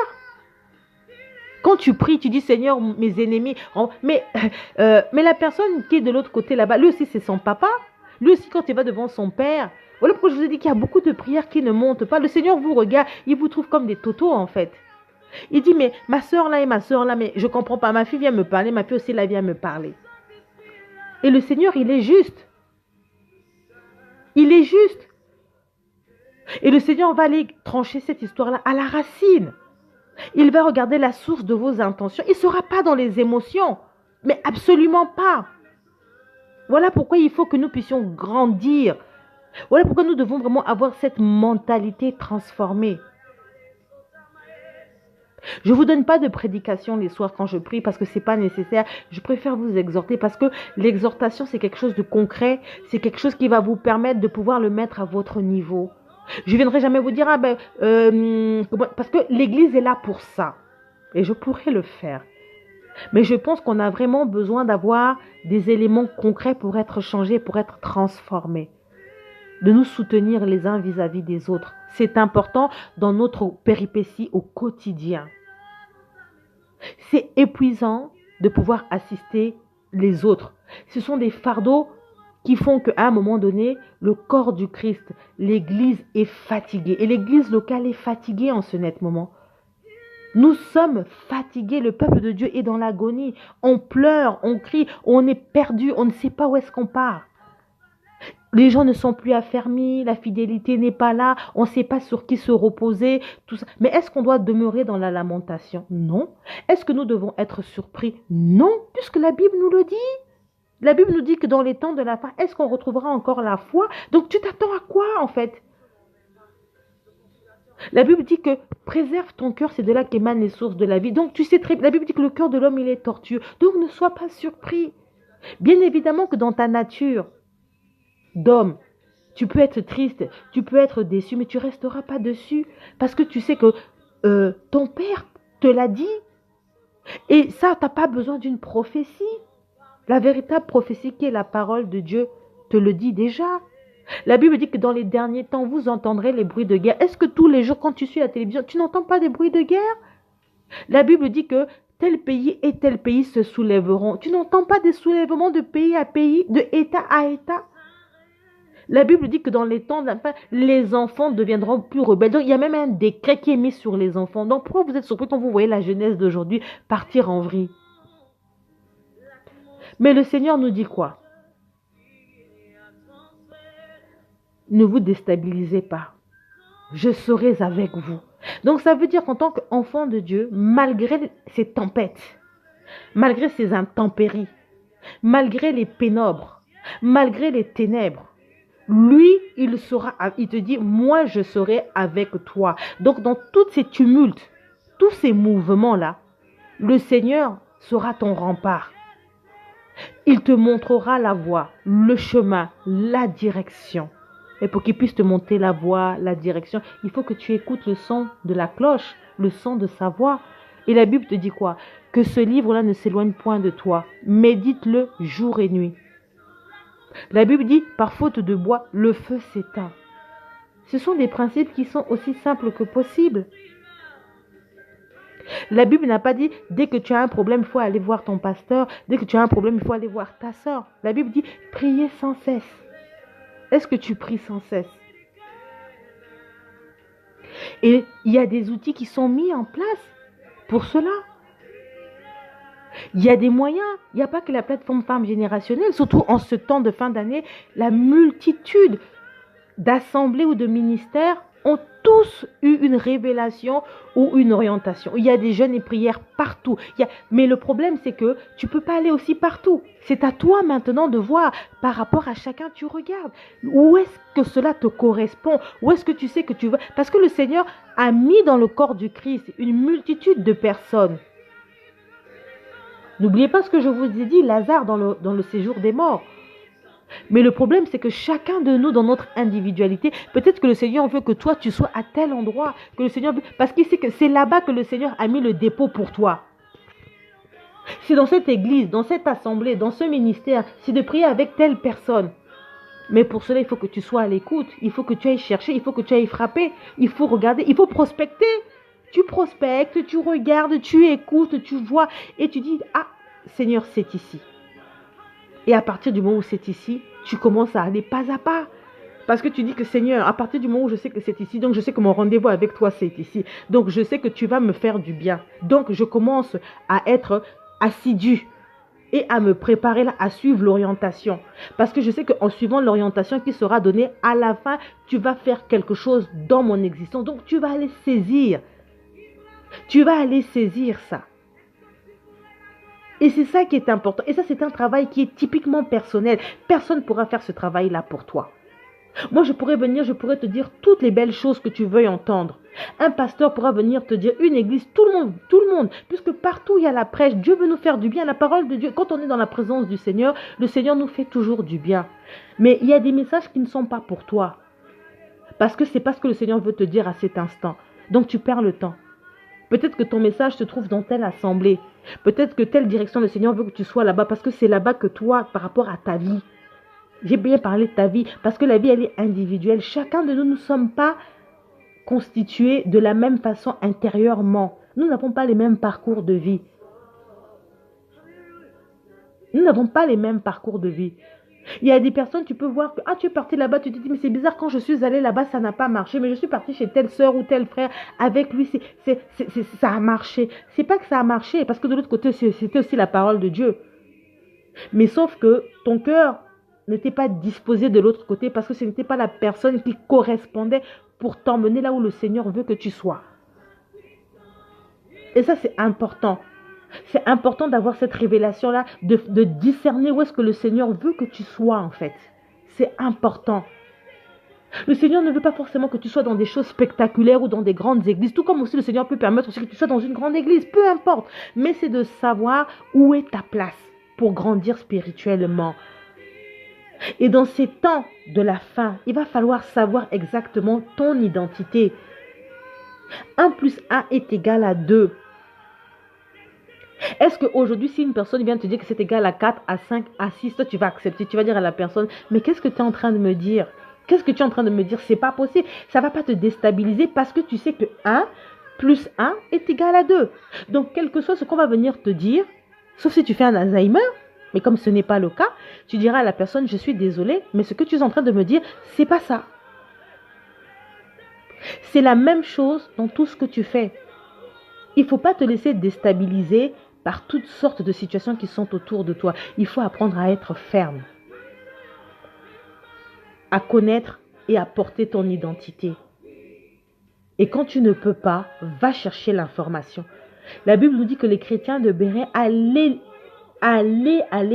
Quand tu pries, tu dis Seigneur, mes ennemis, mais la personne qui est de l'autre côté là-bas, lui aussi c'est son papa. Lui aussi quand il va devant son Père. Voilà pourquoi je vous ai dit qu'il y a beaucoup de prières qui ne montent pas. Le Seigneur vous regarde, il vous trouve comme des totos en fait. Il dit mais ma soeur là et ma soeur là, mais je ne comprends pas, ma fille vient me parler, ma fille aussi là vient me parler. Et le Seigneur il est juste. Il est juste. Et le Seigneur va aller trancher cette histoire-là à la racine. Il va regarder la source de vos intentions. Il ne sera pas dans les émotions. Mais absolument pas. Voilà pourquoi il faut que nous puissions grandir. Voilà pourquoi nous devons vraiment avoir cette mentalité transformée. Je ne vous donne pas de prédication les soirs quand je prie parce que ce n'est pas nécessaire. Je préfère vous exhorter parce que l'exhortation, c'est quelque chose de concret. C'est quelque chose qui va vous permettre de pouvoir le mettre à votre niveau. Je ne viendrai jamais vous dire, parce que l'Église est là pour ça. Et je pourrais le faire. Mais je pense qu'on a vraiment besoin d'avoir des éléments concrets pour être changés, pour être transformés. De nous soutenir les uns vis-à-vis des autres. C'est important dans notre péripétie au quotidien. C'est épuisant de pouvoir assister les autres. Ce sont des fardeaux qui font qu'à un moment donné, le corps du Christ, l'Église est fatiguée. Et l'Église locale est fatiguée en ce net moment. Nous sommes fatigués, le peuple de Dieu est dans l'agonie. On pleure, on crie, on est perdu, on ne sait pas où est-ce qu'on part. Les gens ne sont plus affermis, la fidélité n'est pas là, on ne sait pas sur qui se reposer, tout ça. Mais est-ce qu'on doit demeurer dans la lamentation? Non. Est-ce que nous devons être surpris? Non, puisque la Bible nous le dit. La Bible nous dit que dans les temps de la fin, est-ce qu'on retrouvera encore la foi? Donc tu t'attends à quoi en fait? La Bible dit que préserve ton cœur, c'est de là qu'émanent les sources de la vie. Donc tu sais très bien, la Bible dit que le cœur de l'homme il est tortueux. Donc ne sois pas surpris. Bien évidemment que dans ta nature d'homme, tu peux être triste, tu peux être déçu, mais tu ne resteras pas dessus parce que tu sais que ton père te l'a dit. Et ça, tu n'as pas besoin d'une prophétie. La véritable prophétie qui est la parole de Dieu te le dit déjà. La Bible dit que dans les derniers temps, vous entendrez les bruits de guerre. Est-ce que tous les jours, quand tu suis la télévision, tu n'entends pas des bruits de guerre? La Bible dit que tel pays et tel pays se soulèveront. Tu n'entends pas des soulèvements de pays à pays, de État à État? La Bible dit que dans les temps de la fin, les enfants deviendront plus rebelles. Donc, il y a même un décret qui est mis sur les enfants. Donc, pourquoi vous êtes surpris quand vous voyez la jeunesse d'aujourd'hui partir en vrille? Mais le Seigneur nous dit quoi? Ne vous déstabilisez pas. Je serai avec vous. Donc ça veut dire qu'en tant qu'enfant de Dieu, malgré ces tempêtes, malgré ces intempéries, malgré les pénombres, malgré les ténèbres, lui, il te dit, moi je serai avec toi. Donc dans tous ces tumultes, tous ces mouvements-là, le Seigneur sera ton rempart. Il te montrera la voie, le chemin, la direction. Et pour qu'il puisse te montrer la voie, la direction, il faut que tu écoutes le son de la cloche, le son de sa voix. Et la Bible te dit quoi? Que ce livre-là ne s'éloigne point de toi. Médite-le jour et nuit. La Bible dit, par faute de bois, le feu s'éteint. Ce sont des principes qui sont aussi simples que possible. La Bible n'a pas dit, dès que tu as un problème, il faut aller voir ton pasteur. Dès que tu as un problème, il faut aller voir ta soeur. La Bible dit, priez sans cesse. Est-ce que tu pries sans cesse? Et il y a des outils qui sont mis en place pour cela. Il y a des moyens. Il n'y a pas que la plateforme Femmes Générationnelles, surtout en ce temps de fin d'année, la multitude d'assemblées ou de ministères ont tous eu une révélation ou une orientation. Il y a des jeûnes et prières partout. Mais le problème, c'est que tu ne peux pas aller aussi partout. C'est à toi maintenant de voir par rapport à chacun, tu regardes. Où est-ce que cela te correspond? Où est-ce que tu sais que tu veux? Parce que le Seigneur a mis dans le corps du Christ une multitude de personnes. N'oubliez pas ce que je vous ai dit, Lazare dans le séjour des morts. Mais le problème, c'est que chacun de nous, dans notre individualité, peut-être que le Seigneur veut que toi, tu sois à tel endroit, que le Seigneur veut, parce qu'il sait que c'est là-bas que le Seigneur a mis le dépôt pour toi. C'est dans cette église, dans cette assemblée, dans ce ministère, c'est de prier avec telle personne. Mais pour cela, il faut que tu sois à l'écoute, il faut que tu ailles chercher, il faut que tu ailles frapper, il faut regarder, il faut prospecter. Tu prospectes, tu regardes, tu écoutes, tu vois, et tu dis, ah, Seigneur, c'est ici. Et à partir du moment où c'est ici, tu commences à aller pas à pas. Parce que tu dis que Seigneur, à partir du moment où je sais que c'est ici, donc je sais que mon rendez-vous avec toi, c'est ici. Donc je sais que tu vas me faire du bien. Donc je commence à être assidu et à me préparer là, à suivre l'orientation. Parce que je sais qu'en suivant l'orientation qui sera donnée, à la fin, tu vas faire quelque chose dans mon existence. Donc tu vas aller saisir. Tu vas aller saisir ça. Et c'est ça qui est important. Et ça, c'est un travail qui est typiquement personnel. Personne ne pourra faire ce travail-là pour toi. Moi, je pourrais venir, je pourrais te dire toutes les belles choses que tu veuilles entendre. Un pasteur pourra venir te dire, une église, tout le monde. Puisque partout, il y a la prêche. Dieu veut nous faire du bien. La parole de Dieu, quand on est dans la présence du Seigneur, le Seigneur nous fait toujours du bien. Mais il y a des messages qui ne sont pas pour toi. Parce que c'est pas ce que le Seigneur veut te dire à cet instant. Donc, tu perds le temps. Peut-être que ton message se trouve dans telle assemblée. Peut-être que telle direction, le Seigneur veut que tu sois là-bas parce que c'est là-bas que toi, par rapport à ta vie, j'ai bien parlé de ta vie parce que la vie, elle est individuelle. Chacun de nous ne sommes pas constitués de la même façon intérieurement. Nous n'avons pas les mêmes parcours de vie. Nous n'avons pas les mêmes parcours de vie. Il y a des personnes, tu peux voir que tu es parti là-bas, tu te dis, mais c'est bizarre, quand je suis allée là-bas, ça n'a pas marché, mais je suis partie chez telle soeur ou tel frère, avec lui, ça a marché. C'est pas que ça a marché, parce que de l'autre côté, c'était aussi la parole de Dieu. Mais sauf que ton cœur n'était pas disposé de l'autre côté, parce que ce n'était pas la personne qui correspondait pour t'emmener là où le Seigneur veut que tu sois. Et ça, c'est important. C'est important d'avoir cette révélation-là, de discerner où est-ce que le Seigneur veut que tu sois, en fait. C'est important. Le Seigneur ne veut pas forcément que tu sois dans des choses spectaculaires ou dans des grandes églises, tout comme aussi le Seigneur peut permettre aussi que tu sois dans une grande église, peu importe. Mais c'est de savoir où est ta place pour grandir spirituellement. Et dans ces temps de la fin, il va falloir savoir exactement ton identité. 1 plus 1 est égal à 2. Est-ce qu'aujourd'hui, si une personne vient te dire que c'est égal à 4, à 5, à 6, toi tu vas accepter, tu vas dire à la personne, mais qu'est-ce que tu es en train de me dire? Qu'est-ce que tu es en train de me dire? C'est pas possible. Ça ne va pas te déstabiliser parce que tu sais que 1 plus 1 est égal à 2. Donc, quel que soit ce qu'on va venir te dire, sauf si tu fais un Alzheimer, mais comme ce n'est pas le cas, tu diras à la personne, je suis désolée, mais ce que tu es en train de me dire, c'est pas ça. C'est la même chose dans tout ce que tu fais. Il ne faut pas te laisser déstabiliser par toutes sortes de situations qui sont autour de toi. Il faut apprendre à être ferme, à connaître et à porter ton identité. Et quand tu ne peux pas, va chercher l'information. La Bible nous dit que les chrétiens de Béret allaient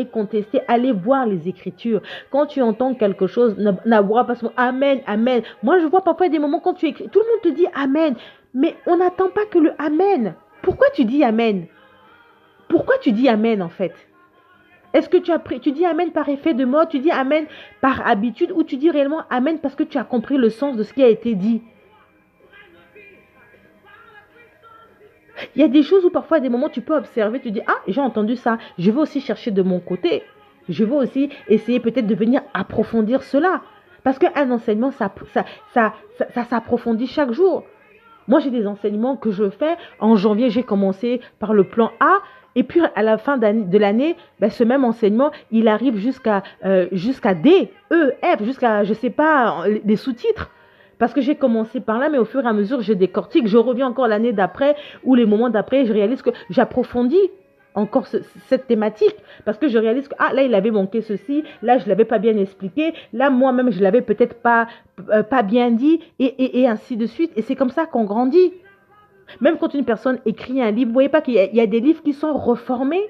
contester, aller voir les Écritures. Quand tu entends quelque chose, n'avoir pas ce mot Amen, Amen. Moi, je vois parfois des moments quand tu écris, tout le monde te dit Amen, mais on n'attend pas que le Amen. Pourquoi tu dis Amen? Pourquoi tu dis Amen en fait? Est-ce que tu dis Amen par effet de mode, tu dis Amen par habitude, ou tu dis réellement Amen parce que tu as compris le sens de ce qui a été dit? Il y a des choses où parfois, à des moments, tu peux observer, tu dis, j'ai entendu ça, je vais aussi chercher de mon côté. Je vais aussi essayer peut-être de venir approfondir cela. Parce qu'un enseignement, ça s'approfondit chaque jour. Moi, j'ai des enseignements que je fais. En janvier, j'ai commencé par le plan A. Et puis, à la fin de l'année, ce même enseignement, il arrive jusqu'à D, E, F, jusqu'à, je ne sais pas, les sous-titres. Parce que j'ai commencé par là, mais au fur et à mesure, je décortique. Je reviens encore l'année d'après ou les moments d'après, je réalise que j'approfondis encore cette thématique. Parce que je réalise que, là, il avait manqué ceci. Là, je ne l'avais pas bien expliqué. Là, moi-même, je ne l'avais peut-être pas bien dit. Et ainsi de suite. Et c'est comme ça qu'on grandit. Même quand une personne écrit un livre, vous ne voyez pas qu'il y a des livres qui sont reformés.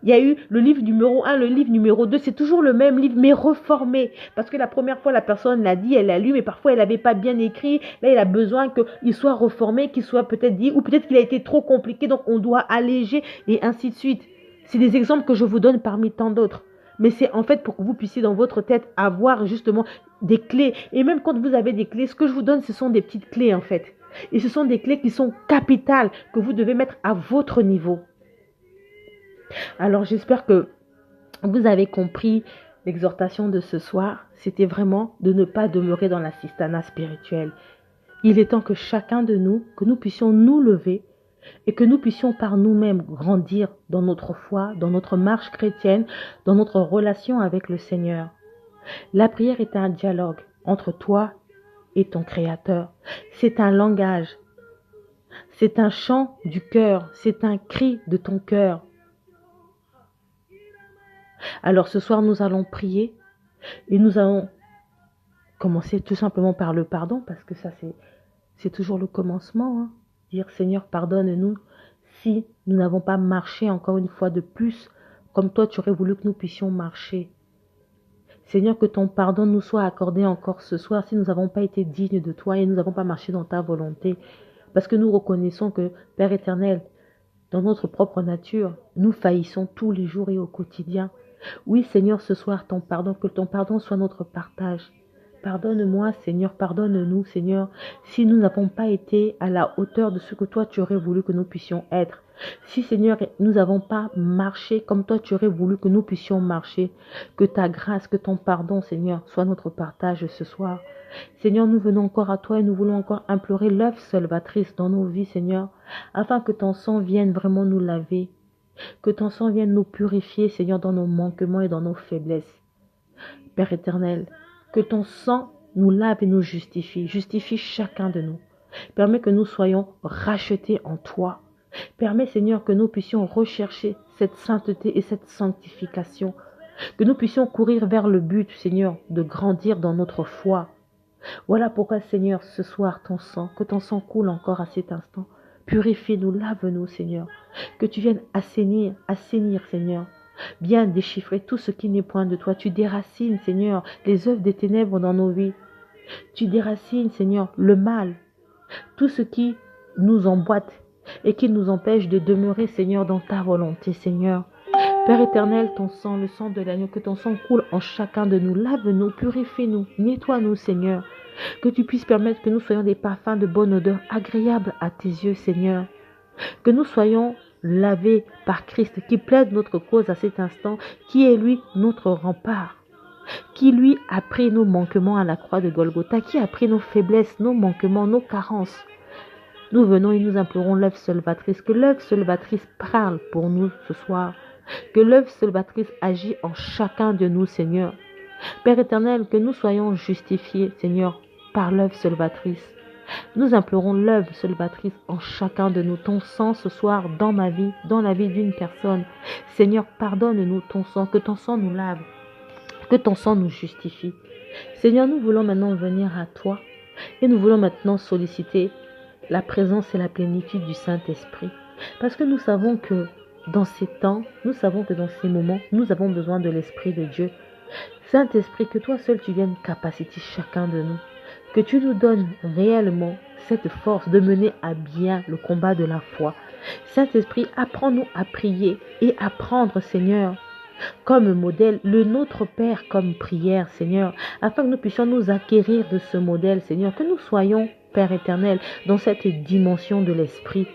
Il y a eu le livre numéro 1, le livre numéro 2, c'est toujours le même livre, mais reformé. Parce que la première fois, la personne l'a dit, elle l'a lu, mais parfois, elle n'avait pas bien écrit. Là, il a besoin qu'il soit reformé, qu'il soit peut-être dit, ou peut-être qu'il a été trop compliqué, donc on doit alléger, et ainsi de suite. C'est des exemples que je vous donne parmi tant d'autres. Mais c'est en fait pour que vous puissiez dans votre tête avoir justement des clés. Et même quand vous avez des clés, ce que je vous donne, ce sont des petites clés en fait. Et ce sont des clés qui sont capitales, que vous devez mettre à votre niveau. Alors j'espère que vous avez compris l'exhortation de ce soir. C'était vraiment de ne pas demeurer dans l'assistanat spirituel. Il est temps que chacun de nous, que nous puissions nous lever et que nous puissions par nous-mêmes grandir dans notre foi, dans notre marche chrétienne, dans notre relation avec le Seigneur. La prière est un dialogue entre toi et ton Créateur. C'est un langage. C'est un chant du cœur. C'est un cri de ton cœur. Alors ce soir, nous allons prier et nous allons commencer tout simplement par le pardon, parce que ça, c'est toujours le commencement. Hein. Dire, Seigneur, pardonne-nous si nous n'avons pas marché encore une fois de plus, comme toi, tu aurais voulu que nous puissions marcher. Seigneur, que ton pardon nous soit accordé encore ce soir si nous n'avons pas été dignes de toi et nous n'avons pas marché dans ta volonté. Parce que nous reconnaissons que, Père éternel, dans notre propre nature, nous faillissons tous les jours et au quotidien. Oui, Seigneur, ce soir, que ton pardon soit notre partage. Pardonne-moi, Seigneur, pardonne-nous, Seigneur, si nous n'avons pas été à la hauteur de ce que toi, tu aurais voulu que nous puissions être. Si, Seigneur, nous n'avons pas marché comme toi, tu aurais voulu que nous puissions marcher. Que ta grâce, que ton pardon, Seigneur, soit notre partage ce soir. Seigneur, nous venons encore à toi et nous voulons encore implorer l'œuvre salvatrice dans nos vies, Seigneur, afin que ton sang vienne vraiment nous laver. Que ton sang vienne nous purifier, Seigneur, dans nos manquements et dans nos faiblesses. Père éternel, que ton sang nous lave et nous justifie. Justifie chacun de nous. Permets que nous soyons rachetés en toi. Permets, Seigneur, que nous puissions rechercher cette sainteté et cette sanctification. Que nous puissions courir vers le but, Seigneur, de grandir dans notre foi. Voilà pourquoi, Seigneur, ce soir, que ton sang coule encore à cet instant. Purifie-nous, lave-nous, Seigneur. Que tu viennes assainir, Seigneur. Bien déchiffrer tout ce qui n'est point de toi. Tu déracines, Seigneur, les œuvres des ténèbres dans nos vies. Tu déracines, Seigneur, le mal. Tout ce qui nous emboîte et qui nous empêche de demeurer, Seigneur, dans ta volonté, Seigneur. Père éternel, ton sang, le sang de l'agneau, que ton sang coule en chacun de nous. Lave-nous, purifie-nous, nettoie-nous, Seigneur. Que tu puisses permettre que nous soyons des parfums de bonne odeur, agréables à tes yeux, Seigneur. Que nous soyons lavés par Christ, qui plaide notre cause à cet instant, qui est lui notre rempart, qui lui a pris nos manquements à la croix de Golgotha, qui a pris nos faiblesses, nos manquements, nos carences. Nous venons et nous implorons l'œuvre salvatrice, que l'œuvre salvatrice parle pour nous ce soir, que l'œuvre salvatrice agit en chacun de nous, Seigneur. Père éternel, que nous soyons justifiés, Seigneur, par l'œuvre salvatrice. Nous implorons l'œuvre salvatrice en chacun de nous. Ton sang ce soir dans ma vie, dans la vie d'une personne. Seigneur, pardonne-nous ton sang, que ton sang nous lave, que ton sang nous justifie. Seigneur, nous voulons maintenant venir à toi et nous voulons maintenant solliciter la présence et la plénitude du Saint-Esprit. Parce que nous savons que dans ces temps, nous savons que dans ces moments, nous avons besoin de l'Esprit de Dieu. Saint-Esprit, que toi seul tu viennes capaciter chacun de nous. Que tu nous donnes réellement cette force de mener à bien le combat de la foi. Saint-Esprit, apprends-nous à prier et à prendre, Seigneur, comme modèle, le Notre Père comme prière, Seigneur, afin que nous puissions nous acquérir de ce modèle, Seigneur, que nous soyons, Père éternel, dans cette dimension de l'Esprit.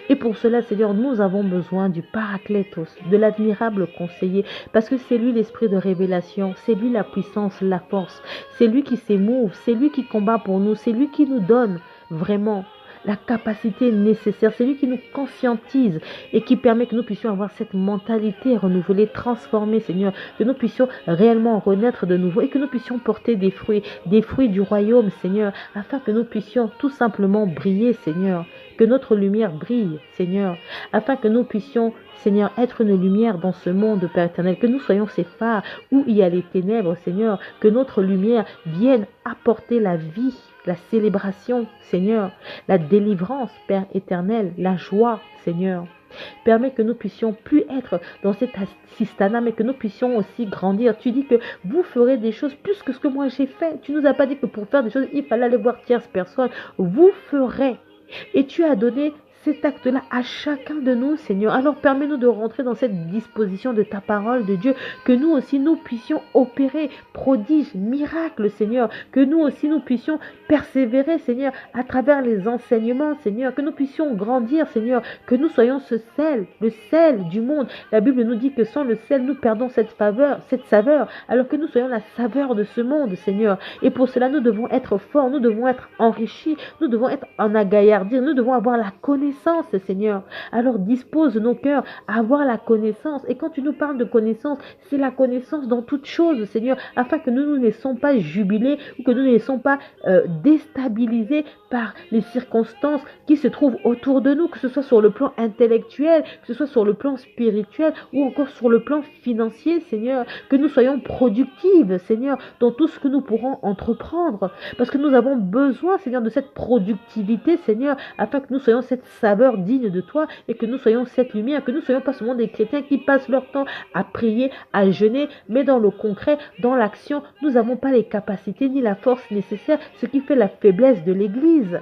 Et pour cela, Seigneur, nous avons besoin du Paraclétos, de l'admirable conseiller, parce que c'est lui l'esprit de révélation, c'est lui la puissance, la force, c'est lui qui s'émouve, c'est lui qui combat pour nous, c'est lui qui nous donne vraiment la capacité nécessaire, c'est lui qui nous conscientise et qui permet que nous puissions avoir cette mentalité renouvelée, transformée, Seigneur, que nous puissions réellement renaître de nouveau et que nous puissions porter des fruits du royaume, Seigneur, afin que nous puissions tout simplement briller, Seigneur, que notre lumière brille, Seigneur, afin que nous puissions, Seigneur, être une lumière dans ce monde, Père éternel, que nous soyons ces phares où il y a les ténèbres, Seigneur, que notre lumière vienne apporter la vie, la célébration, Seigneur, la délivrance, Père éternel, la joie, Seigneur. Permets que nous puissions plus être dans cet assistana, mais que nous puissions aussi grandir. Tu dis que vous ferez des choses plus que ce que moi j'ai fait. Tu nous as pas dit que pour faire des choses, il fallait aller voir tierce personne. Vous ferez. Et tu as donné cet acte-là à chacun de nous, Seigneur. Alors permets-nous de rentrer dans cette disposition de ta parole de Dieu, que nous aussi nous puissions opérer prodiges, miracles, Seigneur, que nous aussi nous puissions persévérer, Seigneur, à travers les enseignements, Seigneur, que nous puissions grandir, Seigneur, que nous soyons ce sel, le sel du monde. La Bible nous dit que sans le sel, nous perdons cette saveur, alors que nous soyons la saveur de ce monde, Seigneur. Et pour cela, nous devons être forts, nous devons être enrichis, nous devons être en agaillardir, nous devons avoir la connaissance, Seigneur. Alors dispose nos cœurs à avoir la connaissance. Et quand tu nous parles de connaissance, c'est la connaissance dans toutes choses, Seigneur, afin que nous ne nous laissons pas jubiler ou que nous ne laissons pas déstabiliser par les circonstances qui se trouvent autour de nous, que ce soit sur le plan intellectuel, que ce soit sur le plan spirituel ou encore sur le plan financier, Seigneur, que nous soyons productives, Seigneur, dans tout ce que nous pourrons entreprendre, parce que nous avons besoin, Seigneur, de cette productivité, Seigneur, afin que nous soyons cette saveur digne de toi et que nous soyons cette lumière, que nous soyons pas seulement des chrétiens qui passent leur temps à prier, à jeûner, mais dans le concret, dans l'action, nous n'avons pas les capacités ni la force nécessaire, ce qui fait la faiblesse de l'Église,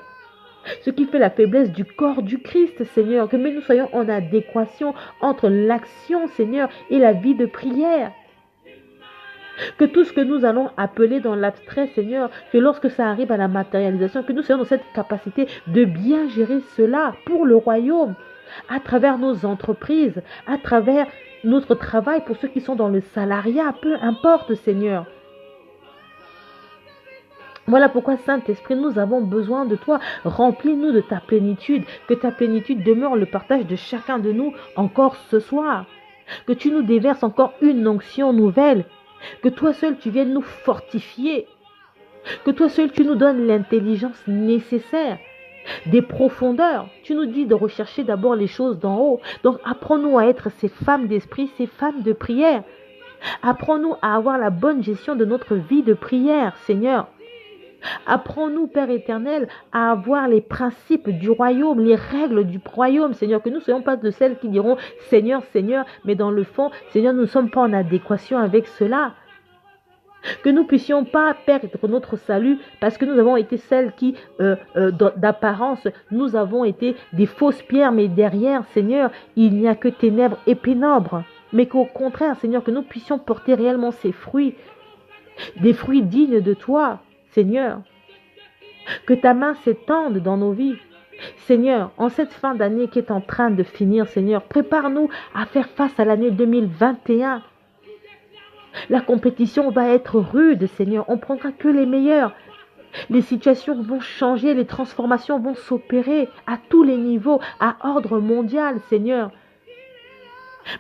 ce qui fait la faiblesse du corps du Christ, Seigneur, que nous soyons en adéquation entre l'action, Seigneur, et la vie de prière. Que tout ce que nous allons appeler dans l'abstrait, Seigneur, que lorsque ça arrive à la matérialisation, que nous soyons dans cette capacité de bien gérer cela pour le royaume, à travers nos entreprises, à travers notre travail, pour ceux qui sont dans le salariat, peu importe, Seigneur. Voilà pourquoi, Saint-Esprit, nous avons besoin de toi. Remplis-nous de ta plénitude. Que ta plénitude demeure le partage de chacun de nous encore ce soir. Que tu nous déverses encore une onction nouvelle. Que toi seul, tu viennes nous fortifier. Que toi seul, tu nous donnes l'intelligence nécessaire, des profondeurs. Tu nous dis de rechercher d'abord les choses d'en haut. Donc, apprends-nous à être ces femmes d'esprit, ces femmes de prière. Apprends-nous à avoir la bonne gestion de notre vie de prière, Seigneur. Apprends-nous, Père éternel, à avoir les principes du royaume, les règles du royaume, Seigneur. Que nous ne soyons pas de celles qui diront Seigneur, Seigneur, mais dans le fond, Seigneur, nous ne sommes pas en adéquation avec cela. Que nous ne puissions pas perdre notre salut parce que nous avons été celles qui, d'apparence, nous avons été des fausses pierres, mais derrière, Seigneur, il n'y a que ténèbres et pénombres. Mais qu'au contraire, Seigneur, que nous puissions porter réellement ces fruits, des fruits dignes de toi, Seigneur. Que ta main s'étende dans nos vies. Seigneur, en cette fin d'année qui est en train de finir, Seigneur, prépare-nous à faire face à l'année 2021. La compétition va être rude, Seigneur. On ne prendra que les meilleurs. Les situations vont changer, les transformations vont s'opérer à tous les niveaux, à ordre mondial, Seigneur.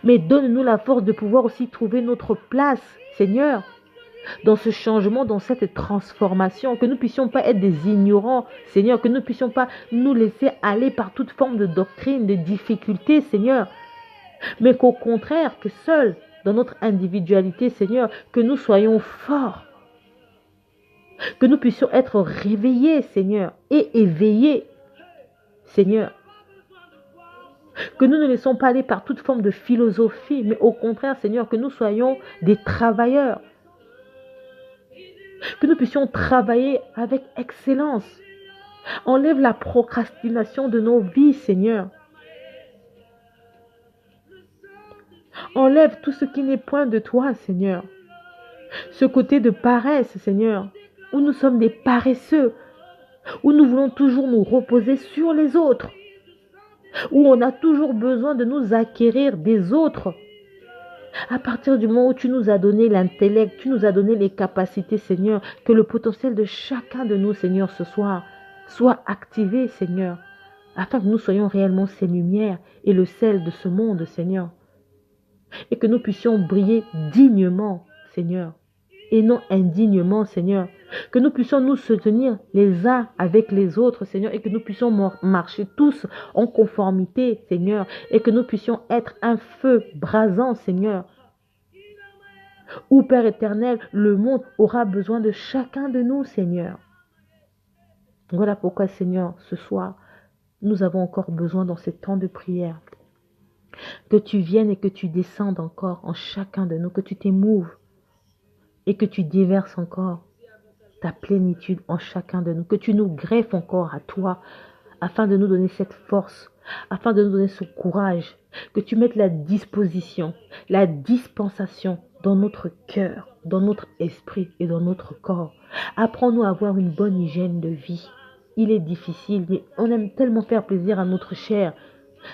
Mais donne-nous la force de pouvoir aussi trouver notre place, Seigneur, dans ce changement, dans cette transformation. Que nous ne puissions pas être des ignorants, Seigneur. Que nous ne puissions pas nous laisser aller par toute forme de doctrine, de difficulté, Seigneur. Mais qu'au contraire, que seuls, dans notre individualité, Seigneur, que nous soyons forts. Que nous puissions être réveillés, Seigneur, et éveillés, Seigneur. Que nous ne laissons pas aller par toute forme de philosophie, mais au contraire, Seigneur, que nous soyons des travailleurs. Que nous puissions travailler avec excellence. Enlève la procrastination de nos vies, Seigneur. Enlève tout ce qui n'est point de toi, Seigneur. Ce côté de paresse, Seigneur, où nous sommes des paresseux, où nous voulons toujours nous reposer sur les autres, où on a toujours besoin de nous acquérir des autres. À partir du moment où tu nous as donné l'intellect, tu nous as donné les capacités, Seigneur, que le potentiel de chacun de nous, Seigneur, ce soir, soit activé, Seigneur, afin que nous soyons réellement ces lumières et le sel de ce monde, Seigneur. Et que nous puissions briller dignement, Seigneur, et non indignement, Seigneur. Que nous puissions nous soutenir les uns avec les autres, Seigneur, et que nous puissions marcher tous en conformité, Seigneur, et que nous puissions être un feu brasant, Seigneur. Où, Père éternel, le monde aura besoin de chacun de nous, Seigneur. Voilà pourquoi, Seigneur, ce soir, nous avons encore besoin dans ces temps de prière. Que tu viennes et que tu descendes encore en chacun de nous, que tu t'émouves et que tu déverses encore ta plénitude en chacun de nous, que tu nous greffes encore à toi afin de nous donner cette force, afin de nous donner ce courage, que tu mettes la disposition, la dispensation dans notre cœur, dans notre esprit et dans notre corps. Apprends-nous à avoir une bonne hygiène de vie. Il est difficile, mais on aime tellement faire plaisir à notre chair.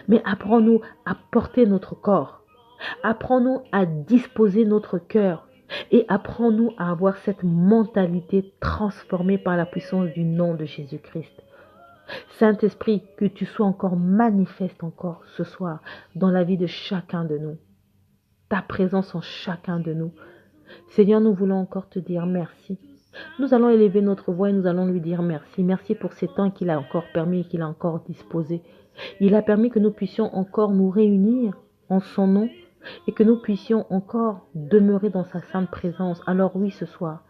Mais apprends-nous à porter notre corps. Apprends-nous à disposer notre cœur. Et apprends-nous à avoir cette mentalité transformée par la puissance du nom de Jésus-Christ. Saint-Esprit, que tu sois encore manifeste encore ce soir dans la vie de chacun de nous. Ta présence en chacun de nous. Seigneur, nous voulons encore te dire merci. Nous allons élever notre voix et nous allons lui dire merci. Merci pour ces temps qu'il a encore permis et qu'il a encore disposé. Il a permis que nous puissions encore nous réunir en son nom et que nous puissions encore demeurer dans sa sainte présence. Alors oui, ce soir,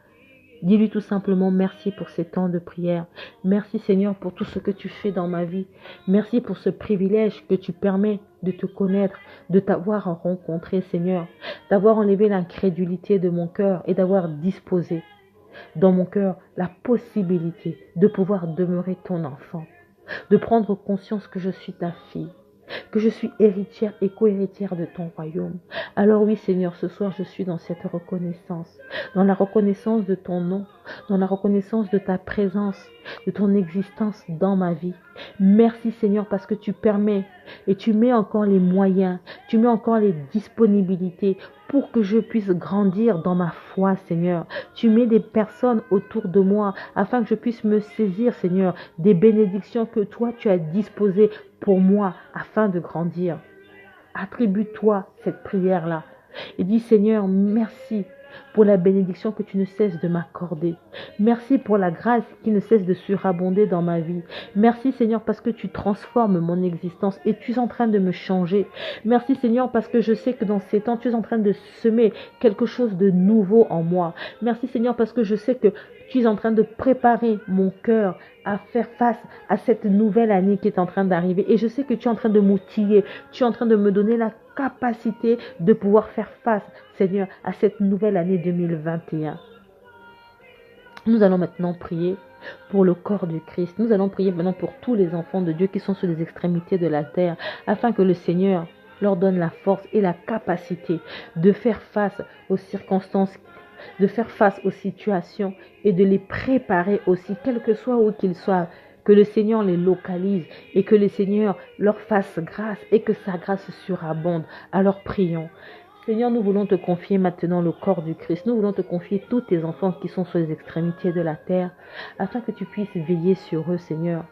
dis-lui tout simplement merci pour ces temps de prière. Merci Seigneur pour tout ce que tu fais dans ma vie. Merci pour ce privilège que tu permets de te connaître, de t'avoir rencontré Seigneur, d'avoir enlevé l'incrédulité de mon cœur et d'avoir disposé dans mon cœur la possibilité de pouvoir demeurer ton enfant, de prendre conscience que je suis ta fille, que je suis héritière et co-héritière de ton royaume. Alors oui Seigneur, ce soir je suis dans cette reconnaissance, dans la reconnaissance de ton nom, dans la reconnaissance de ta présence, de ton existence dans ma vie. Merci Seigneur parce que tu permets et tu mets encore les moyens, tu mets encore les disponibilités pour que je puisse grandir dans ma foi, Seigneur. Tu mets des personnes autour de moi afin que je puisse me saisir, Seigneur, des bénédictions que toi tu as disposées pour moi afin de grandir. Attribue-toi cette prière-là et dis Seigneur, merci pour la bénédiction que tu ne cesses de m'accorder. Merci pour la grâce qui ne cesse de surabonder dans ma vie. Merci Seigneur parce que tu transformes mon existence et tu es en train de me changer. Merci Seigneur parce que je sais que dans ces temps, tu es en train de semer quelque chose de nouveau en moi. Merci Seigneur parce que je sais que tu es en train de préparer mon cœur à faire face à cette nouvelle année qui est en train d'arriver. Et je sais que tu es en train de m'outiller. Tu es en train de me donner la capacité de pouvoir faire face, Seigneur, à cette nouvelle année 2021. Nous allons maintenant prier pour le corps du Christ. Nous allons prier maintenant pour tous les enfants de Dieu qui sont sur les extrémités de la terre, afin que le Seigneur leur donne la force et la capacité de faire face aux circonstances, de faire face aux situations et de les préparer aussi, quel que soit où qu'ils soient. Que le Seigneur les localise et que le Seigneur leur fasse grâce et que sa grâce surabonde. Alors prions. Seigneur, nous voulons te confier maintenant le corps du Christ. Nous voulons te confier tous tes enfants qui sont sur les extrémités de la terre, afin que tu puisses veiller sur eux, Seigneur.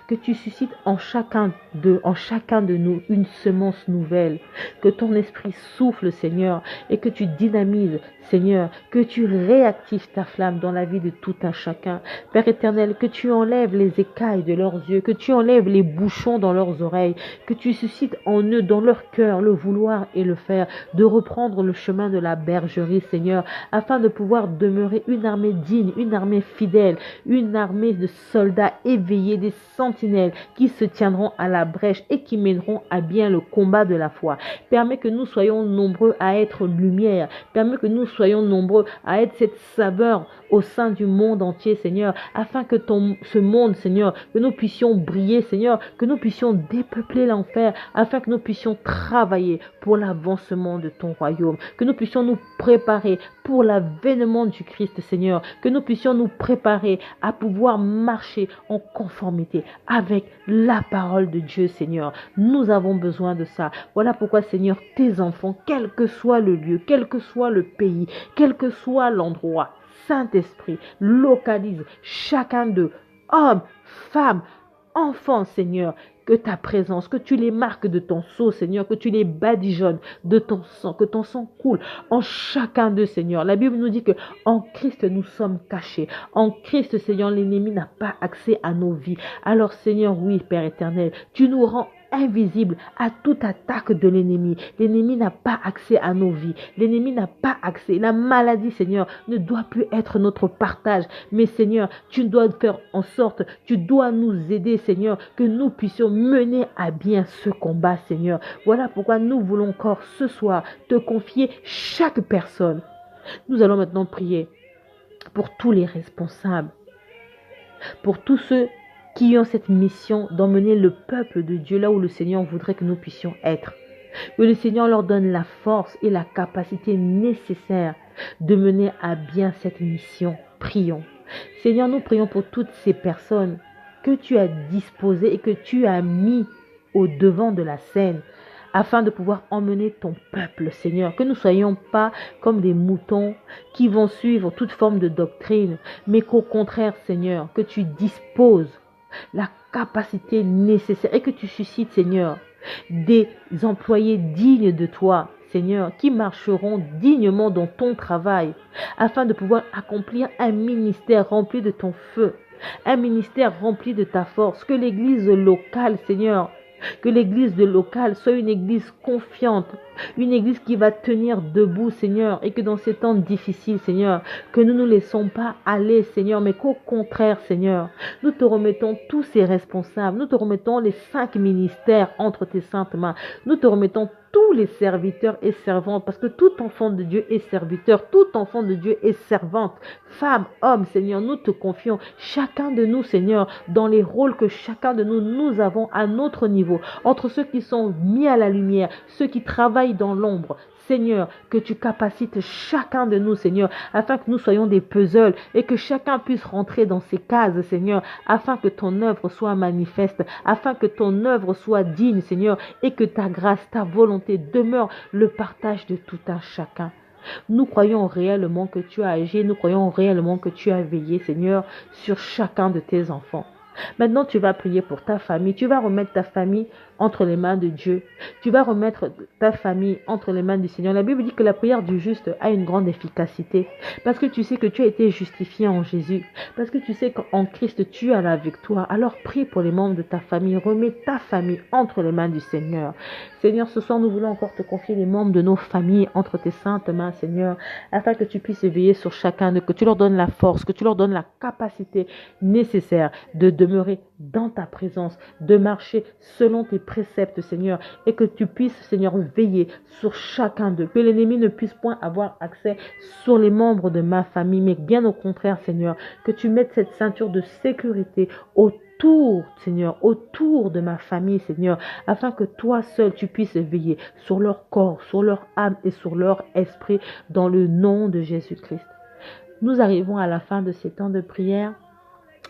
Que tu suscites en chacun de nous une semence nouvelle. Que ton esprit souffle, Seigneur, et que tu dynamises, Seigneur, que tu réactives ta flamme dans la vie de tout un chacun. Père éternel, que tu enlèves les écailles de leurs yeux, que tu enlèves les bouchons dans leurs oreilles, que tu suscites en eux, dans leur cœur, le vouloir et le faire, de reprendre le chemin de la bergerie, Seigneur, afin de pouvoir demeurer une armée digne, une armée fidèle, une armée de soldats éveillés, des sentinelles qui se tiendront à la brèche et qui mèneront à bien le combat de la foi. Permets que nous soyons nombreux à être lumière. Permets que nous soyons nombreux à être cette saveur au sein du monde entier, Seigneur, afin que ce monde, Seigneur, que nous puissions briller, Seigneur, que nous puissions dépeupler l'enfer, afin que nous puissions travailler pour l'avancement de ton royaume, que nous puissions nous préparer pour l'avènement du Christ, Seigneur, que nous puissions nous préparer à pouvoir marcher en conformité avec la parole de Dieu, Seigneur. Nous avons besoin de ça. Voilà pourquoi, Seigneur, tes enfants, quel que soit le lieu, quel que soit le pays, quel que soit l'endroit, Saint-Esprit, localise chacun d'eux, hommes, femmes, enfants, Seigneur, que ta présence, que tu les marques de ton sceau, Seigneur, que tu les badigeonnes de ton sang, que ton sang coule en chacun d'eux, Seigneur. La Bible nous dit que en Christ, nous sommes cachés. En Christ, Seigneur, l'ennemi n'a pas accès à nos vies. Alors, Seigneur, oui, Père éternel, tu nous rends invisible à toute attaque de l'ennemi. L'ennemi n'a pas accès à nos vies. L'ennemi n'a pas accès. La maladie, Seigneur, ne doit plus être notre partage. Mais Seigneur, tu dois faire en sorte, tu dois nous aider, Seigneur, que nous puissions mener à bien ce combat, Seigneur. Voilà pourquoi nous voulons encore ce soir te confier chaque personne. Nous allons maintenant prier pour tous les responsables, pour tous ceux qui ont cette mission d'emmener le peuple de Dieu là où le Seigneur voudrait que nous puissions être. Que le Seigneur leur donne la force et la capacité nécessaire de mener à bien cette mission. Prions. Seigneur, nous prions pour toutes ces personnes que tu as disposées et que tu as mis au devant de la scène afin de pouvoir emmener ton peuple, Seigneur. Que nous ne soyons pas comme des moutons qui vont suivre toute forme de doctrine, mais qu'au contraire, Seigneur, que tu disposes la capacité nécessaire et que tu suscites, Seigneur, des employés dignes de toi, Seigneur, qui marcheront dignement dans ton travail afin de pouvoir accomplir un ministère rempli de ton feu, un ministère rempli de ta force. Que l'église locale, Seigneur, que l'église locale soit une église confiante, une église qui va tenir debout, Seigneur, et que dans ces temps difficiles, Seigneur, que nous ne nous laissons pas aller, Seigneur, mais qu'au contraire, Seigneur, nous te remettons tous ces responsables, nous te remettons les 5 ministères entre tes saintes mains, nous te remettons tous les serviteurs et servantes, parce que tout enfant de Dieu est serviteur, tout enfant de Dieu est servante, femme, homme, Seigneur, nous te confions chacun de nous, Seigneur, dans les rôles que chacun de nous avons à notre niveau, entre ceux qui sont mis à la lumière, ceux qui travaillent dans l'ombre. Seigneur, que tu capacites chacun de nous, Seigneur, afin que nous soyons des puzzles et que chacun puisse rentrer dans ces cases, Seigneur, afin que ton œuvre soit manifeste, afin que ton œuvre soit digne, Seigneur, et que ta grâce, ta volonté volonté demeure le partage de tout un chacun. Nous croyons réellement que tu as agi, nous croyons réellement que tu as veillé, Seigneur, sur chacun de tes enfants. Maintenant, tu vas prier pour ta famille. Tu vas remettre ta famille entre les mains de Dieu. Tu vas remettre ta famille entre les mains du Seigneur. La Bible dit que la prière du juste a une grande efficacité. Parce que tu sais que tu as été justifié en Jésus. Parce que tu sais qu'en Christ, tu as la victoire. Alors prie pour les membres de ta famille. Remets ta famille entre les mains du Seigneur. Seigneur, ce soir, nous voulons encore te confier les membres de nos familles entre tes saintes mains, Seigneur, afin que tu puisses veiller sur chacun d'eux, que tu leur donnes la force, que tu leur donnes la capacité nécessaire de demeurer dans ta présence, de marcher selon tes préceptes, Seigneur, et que tu puisses, Seigneur, veiller sur chacun d'eux, que l'ennemi ne puisse point avoir accès sur les membres de ma famille, mais bien au contraire, Seigneur, que tu mettes cette ceinture de sécurité autour, Seigneur, autour de ma famille, Seigneur, afin que toi seul, tu puisses veiller sur leur corps, sur leur âme et sur leur esprit, dans le nom de Jésus-Christ. Nous arrivons à la fin de ces temps de prière.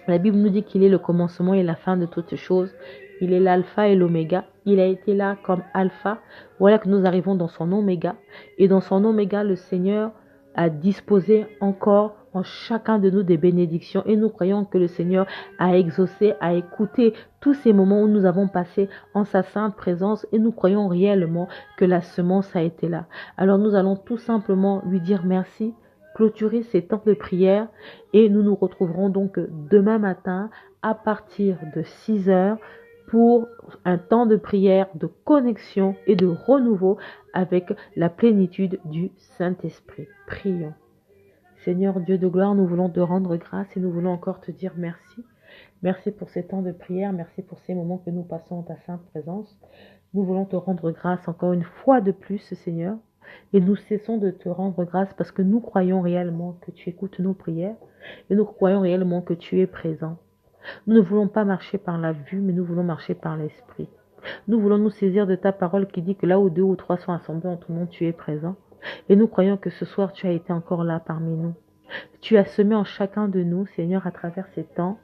La Bible nous dit qu'il est le commencement et la fin de toutes choses. Il est l'alpha et l'oméga. Il a été là comme alpha. Voilà que nous arrivons dans son oméga. Et dans son oméga, le Seigneur a disposé encore en chacun de nous des bénédictions. Et nous croyons que le Seigneur a exaucé, a écouté tous ces moments où nous avons passé en sa sainte présence. Et nous croyons réellement que la semence a été là. Alors nous allons tout simplement lui dire merci, clôturer ces temps de prière, et nous nous retrouverons donc demain matin à partir de 6 heures pour un temps de prière, de connexion et de renouveau avec la plénitude du Saint-Esprit. Prions. Seigneur Dieu de gloire, nous voulons te rendre grâce et nous voulons encore te dire merci. Merci pour ces temps de prière, merci pour ces moments que nous passons en ta sainte présence. Nous voulons te rendre grâce encore une fois de plus, Seigneur. Et nous cessons de te rendre grâce parce que nous croyons réellement que tu écoutes nos prières et nous croyons réellement que tu es présent. Nous ne voulons pas marcher par la vue, mais nous voulons marcher par l'esprit. Nous voulons nous saisir de ta parole qui dit que là où 2 ou 3 sont assemblés en ton nom, tu es présent. Et nous croyons que ce soir, tu as été encore là parmi nous. Tu as semé en chacun de nous, Seigneur, à travers ces temps,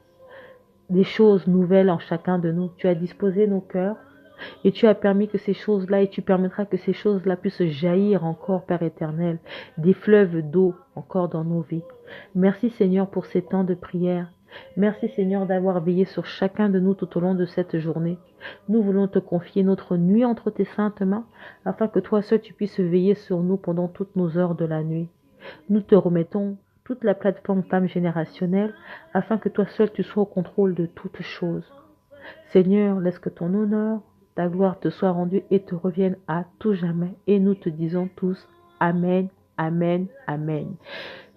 des choses nouvelles en chacun de nous. Tu as disposé nos cœurs. Et tu as permis que ces choses-là, et tu permettras que ces choses-là puissent jaillir encore, Père éternel, des fleuves d'eau encore dans nos vies. Merci Seigneur pour ces temps de prière. Merci Seigneur d'avoir veillé sur chacun de nous tout au long de cette journée. Nous voulons te confier notre nuit entre tes saintes mains, afin que toi seul tu puisses veiller sur nous pendant toutes nos heures de la nuit. Nous te remettons toute la plateforme Femme Générationnelle, afin que toi seul tu sois au contrôle de toutes choses. Seigneur, laisse que ton honneur, ta gloire te soit rendue et te revienne à tout jamais. Et nous te disons tous Amen, Amen, Amen.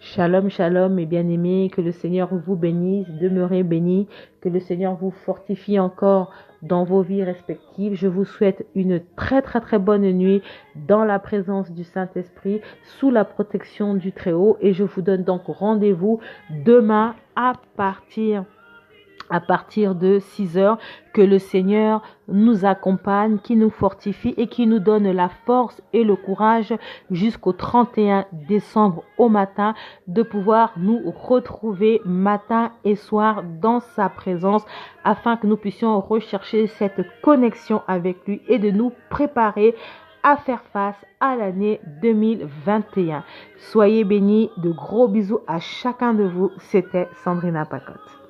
Shalom, shalom, mes bien-aimés, que le Seigneur vous bénisse, demeurez bénis, que le Seigneur vous fortifie encore dans vos vies respectives. Je vous souhaite une très bonne nuit dans la présence du Saint-Esprit, sous la protection du Très-Haut. Et je vous donne donc rendez-vous demain à partir de 6 heures, que le Seigneur nous accompagne, qui nous fortifie et qui nous donne la force et le courage jusqu'au 31 décembre au matin de pouvoir nous retrouver matin et soir dans sa présence afin que nous puissions rechercher cette connexion avec lui et de nous préparer à faire face à l'année 2021. Soyez bénis, de gros bisous à chacun de vous. C'était Sandrina Pacotte.